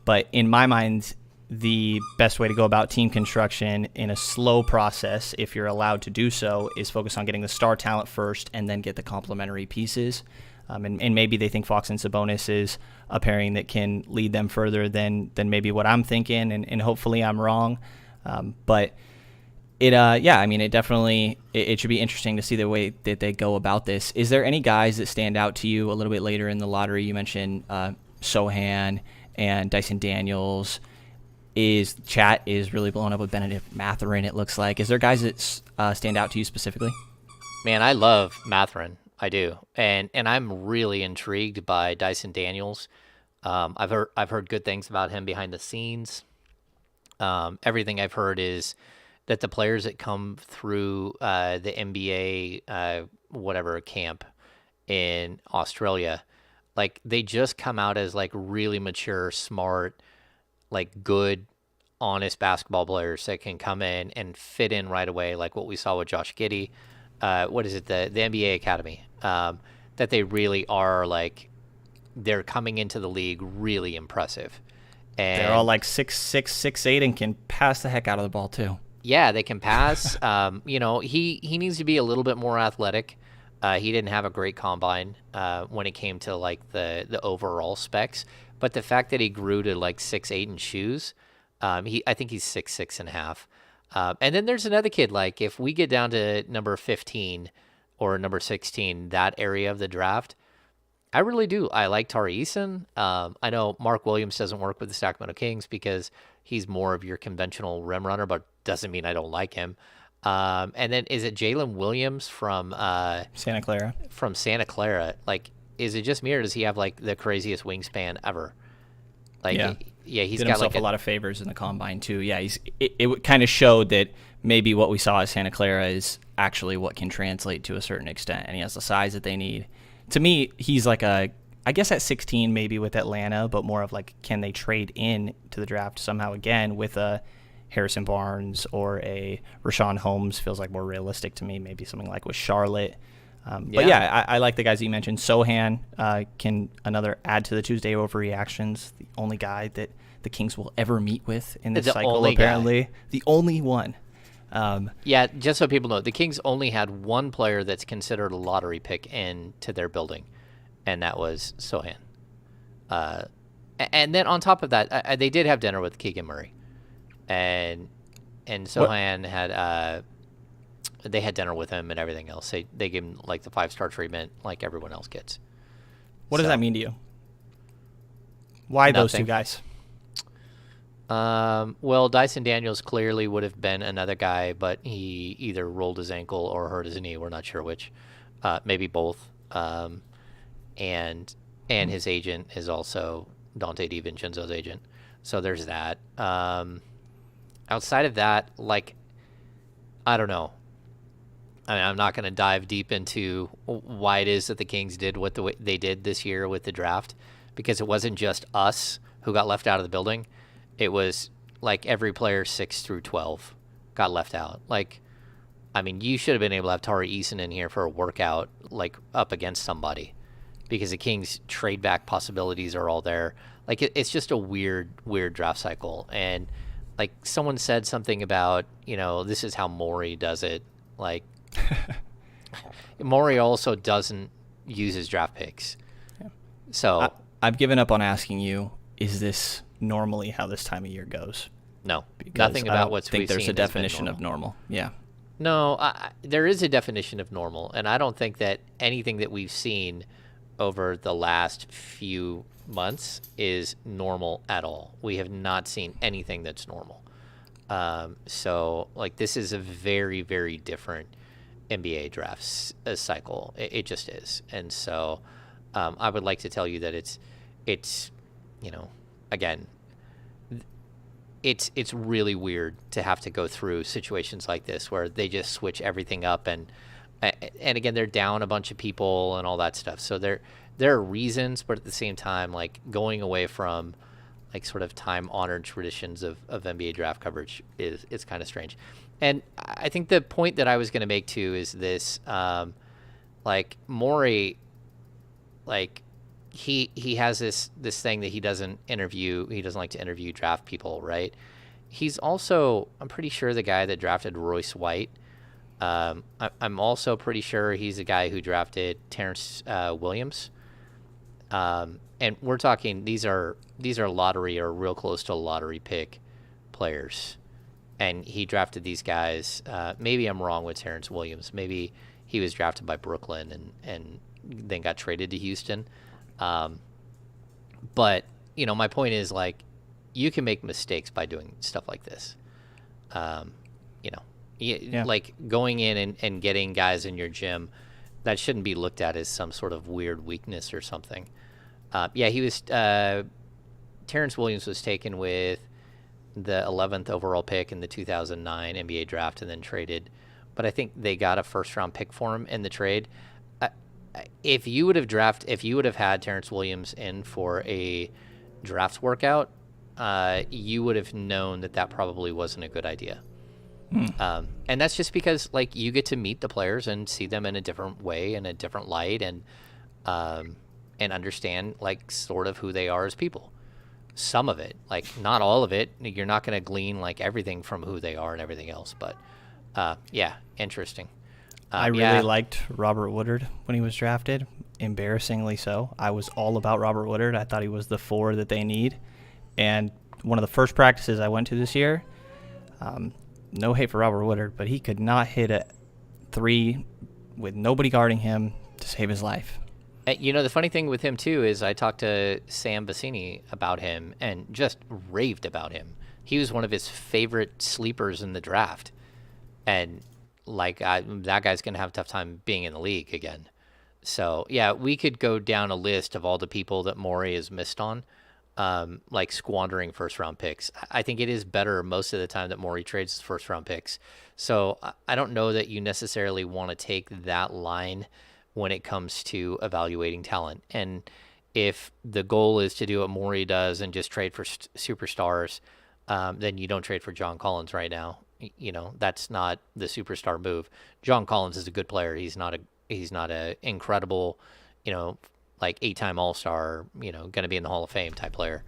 But in my mind, the best way to go about team construction in a slow process, if you're allowed to do so, is focus on getting the star talent first and then get the complementary pieces. And maybe they think Fox and Sabonis is a pairing that can lead them further than maybe what I'm thinking, and hopefully I'm wrong. But it definitely it should be interesting to see the way that they go about this. Is there any guys that stand out to you a little bit later in the lottery? You mentioned Sohan and Dyson Daniels. Chat is really blown up with Benedict Mathurin, it looks like. Is there guys that stand out to you specifically? Man, I love Mathurin. I do, and I'm really intrigued by Dyson Daniels. I've heard good things about him behind the scenes. Everything I've heard is that the players that come through the NBA whatever camp in Australia, like they just come out as like really mature, smart, like good, honest basketball players that can come in and fit in right away, like what we saw with Josh Giddey. What is it, the NBA Academy? That they really are like they're coming into the league really impressive. And They're all like 6'6", 6'8", and can pass the heck out of the ball too. yeah, they can pass. He needs to be a little bit more athletic. He didn't have a great combine when it came to like the overall specs, but the fact that he grew to like 6'8" in shoes, I think he's 6'6.5". And then there's another kid. Like if we get down to number 15 or number 16, that area of the draft, I really do. I like Tari Eason. I know Mark Williams doesn't work with the Sacramento Kings because he's more of your conventional rim runner, but doesn't mean I don't like him. And then is it Jalen Williams from Santa Clara. From Santa Clara? Like, is it just me or does he have like the craziest wingspan ever? Like, yeah, he's did got himself like a lot of favors in the combine too. Yeah, it kind of showed that maybe what we saw at Santa Clara is actually what can translate to a certain extent, and he has the size that they need. To me, he's like I guess at 16 maybe with Atlanta, but more of like, can they trade in to the draft somehow again with a Harrison Barnes or a Rashawn Holmes? Feels like more realistic to me, maybe something like with Charlotte. But yeah, I like the guys that you mentioned. Sohan can another add to the Tuesday overreactions, the only guy that the Kings will ever meet with in this cycle, apparently. Guy. The only one. Yeah, just so people know, the Kings only had one player that's considered a lottery pick into their building, and that was Sohan. And then on top of that, they did have dinner with Keegan Murray, and Sohan had they had dinner with him and everything else. They gave him like the 5-star treatment, like everyone else gets. What does that mean to you? Why Nothing. Those two guys? Well, Dyson Daniels clearly would have been another guy, but he either rolled his ankle or hurt his knee. We're not sure which. Maybe both. And his agent is also Dante DiVincenzo's agent. So there's that. Outside of that, like, I don't know. I mean, I'm not going to dive deep into why it is that the Kings did what they did this year with the draft, because it wasn't just us who got left out of the building. It was like every player 6 through 12 got left out. Like, I mean, you should have been able to have Tari Eason in here for a workout, like up against somebody, because the Kings trade back possibilities are all there. Like, it's just a weird draft cycle. And like someone said something about, this is how Morey does it. Like, Morey also doesn't use his draft picks. Yeah. So I've given up on asking you, is this normally how this time of year goes? No, because nothing about what's we've seen. I think there's a definition of normal. Yeah. No, there is a definition of normal, and I don't think that anything that we've seen over the last few months is normal at all. We have not seen anything that's normal. So, like, this is a very, very different NBA draft cycle. It just is. And so I would like to tell you that it's again, it's really weird to have to go through situations like this where they just switch everything up, and again, they're down a bunch of people and all that stuff. So there are reasons, but at the same time, like, going away from like sort of time-honored traditions of NBA draft coverage is kind of strange. And I think the point that I was going to make too is this, like, Morey, like, he has this thing that he doesn't like to interview draft people, right? He's also, I'm pretty sure, the guy that drafted Royce White. I'm also pretty sure he's the guy who drafted Terrence Williams. And we're talking, these are lottery or real close to a lottery pick players. And he drafted these guys. Maybe I'm wrong with Terrence Williams. Maybe he was drafted by Brooklyn and then got traded to Houston. But, my point is, like, you can make mistakes by doing stuff like this. Like going in and getting guys in your gym, that shouldn't be looked at as some sort of weird weakness or something. He was, Terrence Williams was taken with the 11th overall pick in the 2009 NBA draft and then traded. But I think they got a first-round pick for him in the trade. If you would have had Terrence Williams in for a draft workout, you would have known that probably wasn't a good idea. And that's just because, like, you get to meet the players and see them in a different way, in a different light, and understand, like, sort of who they are as people. Some of it, like, not all of it. You're not going to glean, like, everything from who they are and everything else. But, yeah, interesting. I really liked Robert Woodard when he was drafted, embarrassingly so. I was all about Robert Woodard. I thought he was the 4 that they need. And one of the first practices I went to this year, no hate for Robert Woodard, but he could not hit a 3 with nobody guarding him to save his life. You know, the funny thing with him, too, is I talked to Sam Vecini about him and just raved about him. He was one of his favorite sleepers in the draft. And, like, that guy's going to have a tough time being in the league again. So, yeah, we could go down a list of all the people that Morey has missed on, like squandering first-round picks. I think it is better most of the time that Morey trades his first-round picks. So I don't know that you necessarily want to take that line when it comes to evaluating talent. And if the goal is to do what Morey does and just trade for superstars, then you don't trade for John Collins right now. You know, that's not the superstar move. John Collins is a good player. He's not a incredible, you know, like 8-time All-Star, you know, going to be in the Hall of Fame type player.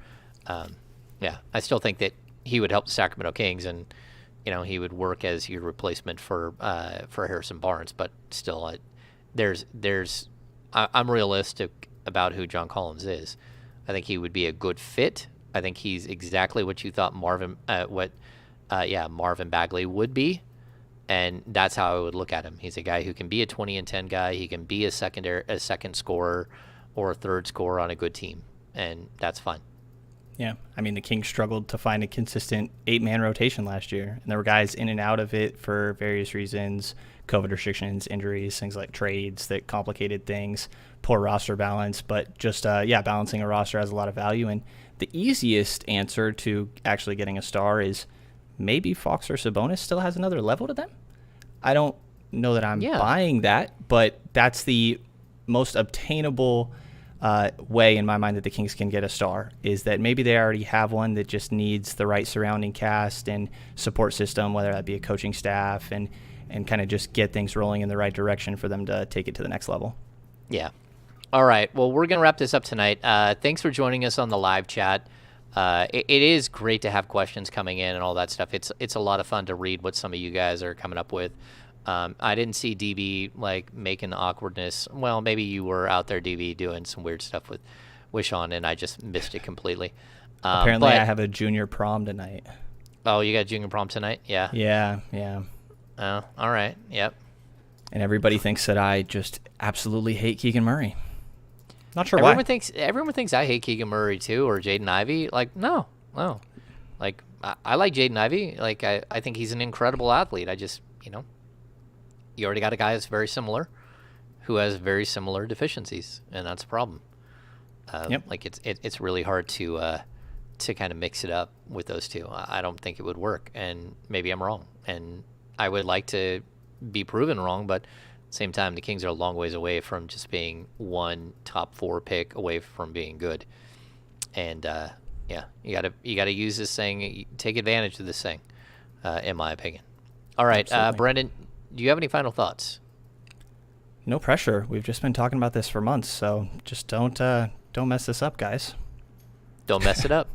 Yeah, I still think that he would help the Sacramento Kings, and, you know, he would work as your replacement for Harrison Barnes. But still, I'm realistic about who John Collins is. I think he would be a good fit. I think he's exactly what you thought Marvin Bagley would be, and that's how I would look at him. He's a guy who can be a 20 and 10 guy. He can be a second scorer or a third scorer on a good team, and that's fine. Yeah, I mean, the Kings struggled to find a consistent 8-man rotation last year, and there were guys in and out of it for various reasons, COVID restrictions, injuries, things like trades that complicated things, poor roster balance, but just, balancing a roster has a lot of value. And the easiest answer to actually getting a star is maybe Fox or Sabonis still has another level to them. I don't know that I'm buying that, but that's the most obtainable way in my mind that the Kings can get a star, is that maybe they already have one that just needs the right surrounding cast and support system, whether that be a coaching staff, and kind of just get things rolling in the right direction for them to take it to the next level. Yeah. All right. Well, we're going to wrap this up tonight. Thanks for joining us on the live chat. It is great to have questions coming in and all that stuff. It's a lot of fun to read what some of you guys are coming up with. I didn't see DB like making awkwardness. Well, maybe you were out there, DB, doing some weird stuff with Sean, and I just missed it completely. Apparently, I have a junior prom tonight. Oh, you got junior prom tonight? Yeah. Yeah. Oh, all right. Yep. And everybody thinks that I just absolutely hate Keegan Murray. Not sure everyone why. Everyone thinks I hate Keegan Murray too, or Jaden Ivey. Like, no. Like, I like Jaden Ivey. Like, I think he's an incredible athlete. I just, you know, you already got a guy that's very similar, who has very similar deficiencies, and that's a problem. Yep. Like, it's really hard to kind of mix it up with those two. I don't think it would work, and maybe I'm wrong, and I would like to be proven wrong, but at the same time, the Kings are a long ways away from just being one top 4 pick away from being good. And you gotta use this thing, take advantage of this thing, in my opinion. All right, Brenden, do you have any final thoughts? No pressure. We've just been talking about this for months, so just don't mess this up, guys. Don't mess it up.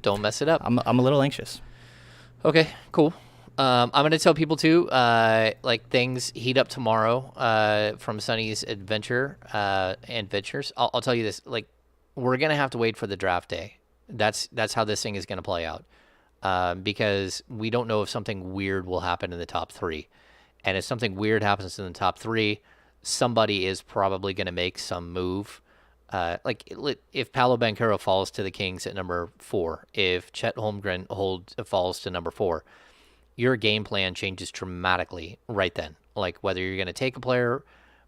Don't mess it up. I'm a little anxious. Okay, cool. I'm going to tell people, too, like, things heat up tomorrow from Sonny's adventures. I'll tell you this. Like, we're going to have to wait for the draft day. That's how this thing is going to play out, because we don't know if something weird will happen in the top 3. And if something weird happens in the top 3, somebody is probably going to make some move. Like, if Paolo Banchero falls to the Kings at number 4, if Chet Holmgren falls to number 4, your game plan changes dramatically right then. Like, whether you're going to take a player,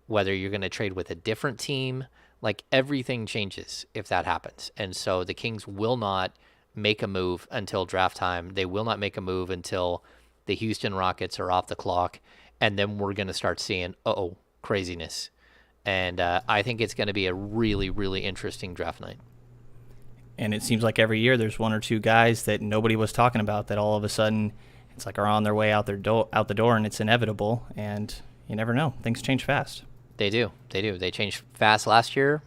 whether you're going to trade with a different team, like, everything changes if that happens. And so the Kings will not make a move until draft time. They will not make a move until the Houston Rockets are off the clock, and then we're going to start seeing, craziness. And I think it's going to be a really, really interesting draft night. And it seems like every year there's one or two guys that nobody was talking about that all of a sudden it's like are on their way out the door, and it's inevitable. And you never know. Things change fast. They do. They changed fast last year,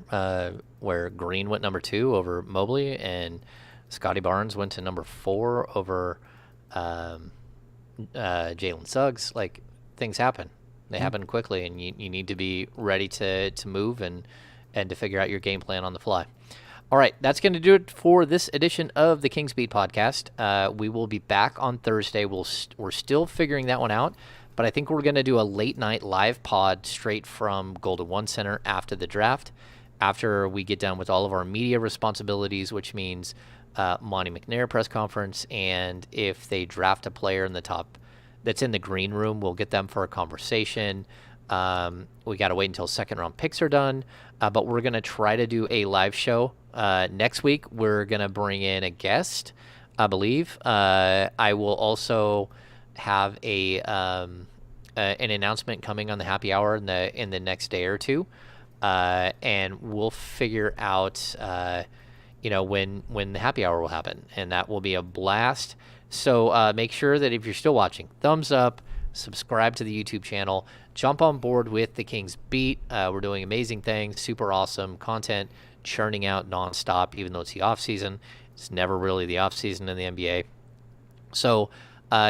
where Green went number 2 over Mobley, and Scotty Barnes went to number 4 over Jalen Suggs. Like, things happen. They happen quickly, and you need to be ready to move and to figure out your game plan on the fly. All right, that's going to do it for this edition of the Kings Beat podcast. We will be back on Thursday. We're still figuring that one out, but I think we're going to do a late night live pod straight from Golden One Center after the draft, after we get done with all of our media responsibilities, which means Monty McNair press conference, and if they draft a player in the top that's in the green room, we'll get them for a conversation. We got to wait until second-round picks are done, but we're going to try to do a live show next week. We're going to bring in a guest, I believe. I will also have an announcement coming on the happy hour in the next day or two, and we'll figure out when the happy hour will happen, and that will be a blast. So make sure that if you're still watching, thumbs up, subscribe to the YouTube channel, jump on board with the Kings Beat. We're doing amazing things, super awesome content, churning out nonstop, even though it's the off season. It's never really the off season in the NBA. So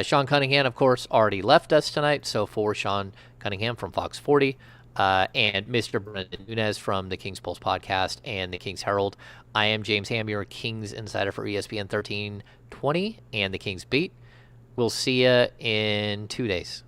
Sean Cunningham, of course, already left us tonight. So for Sean Cunningham from Fox 40 and Mr. Brenden Nunes from the Kings Pulse podcast and the Kings Herald, I am James Ham, your Kings insider for ESPN 1320 and the Kings Beat. We'll see you in 2 days.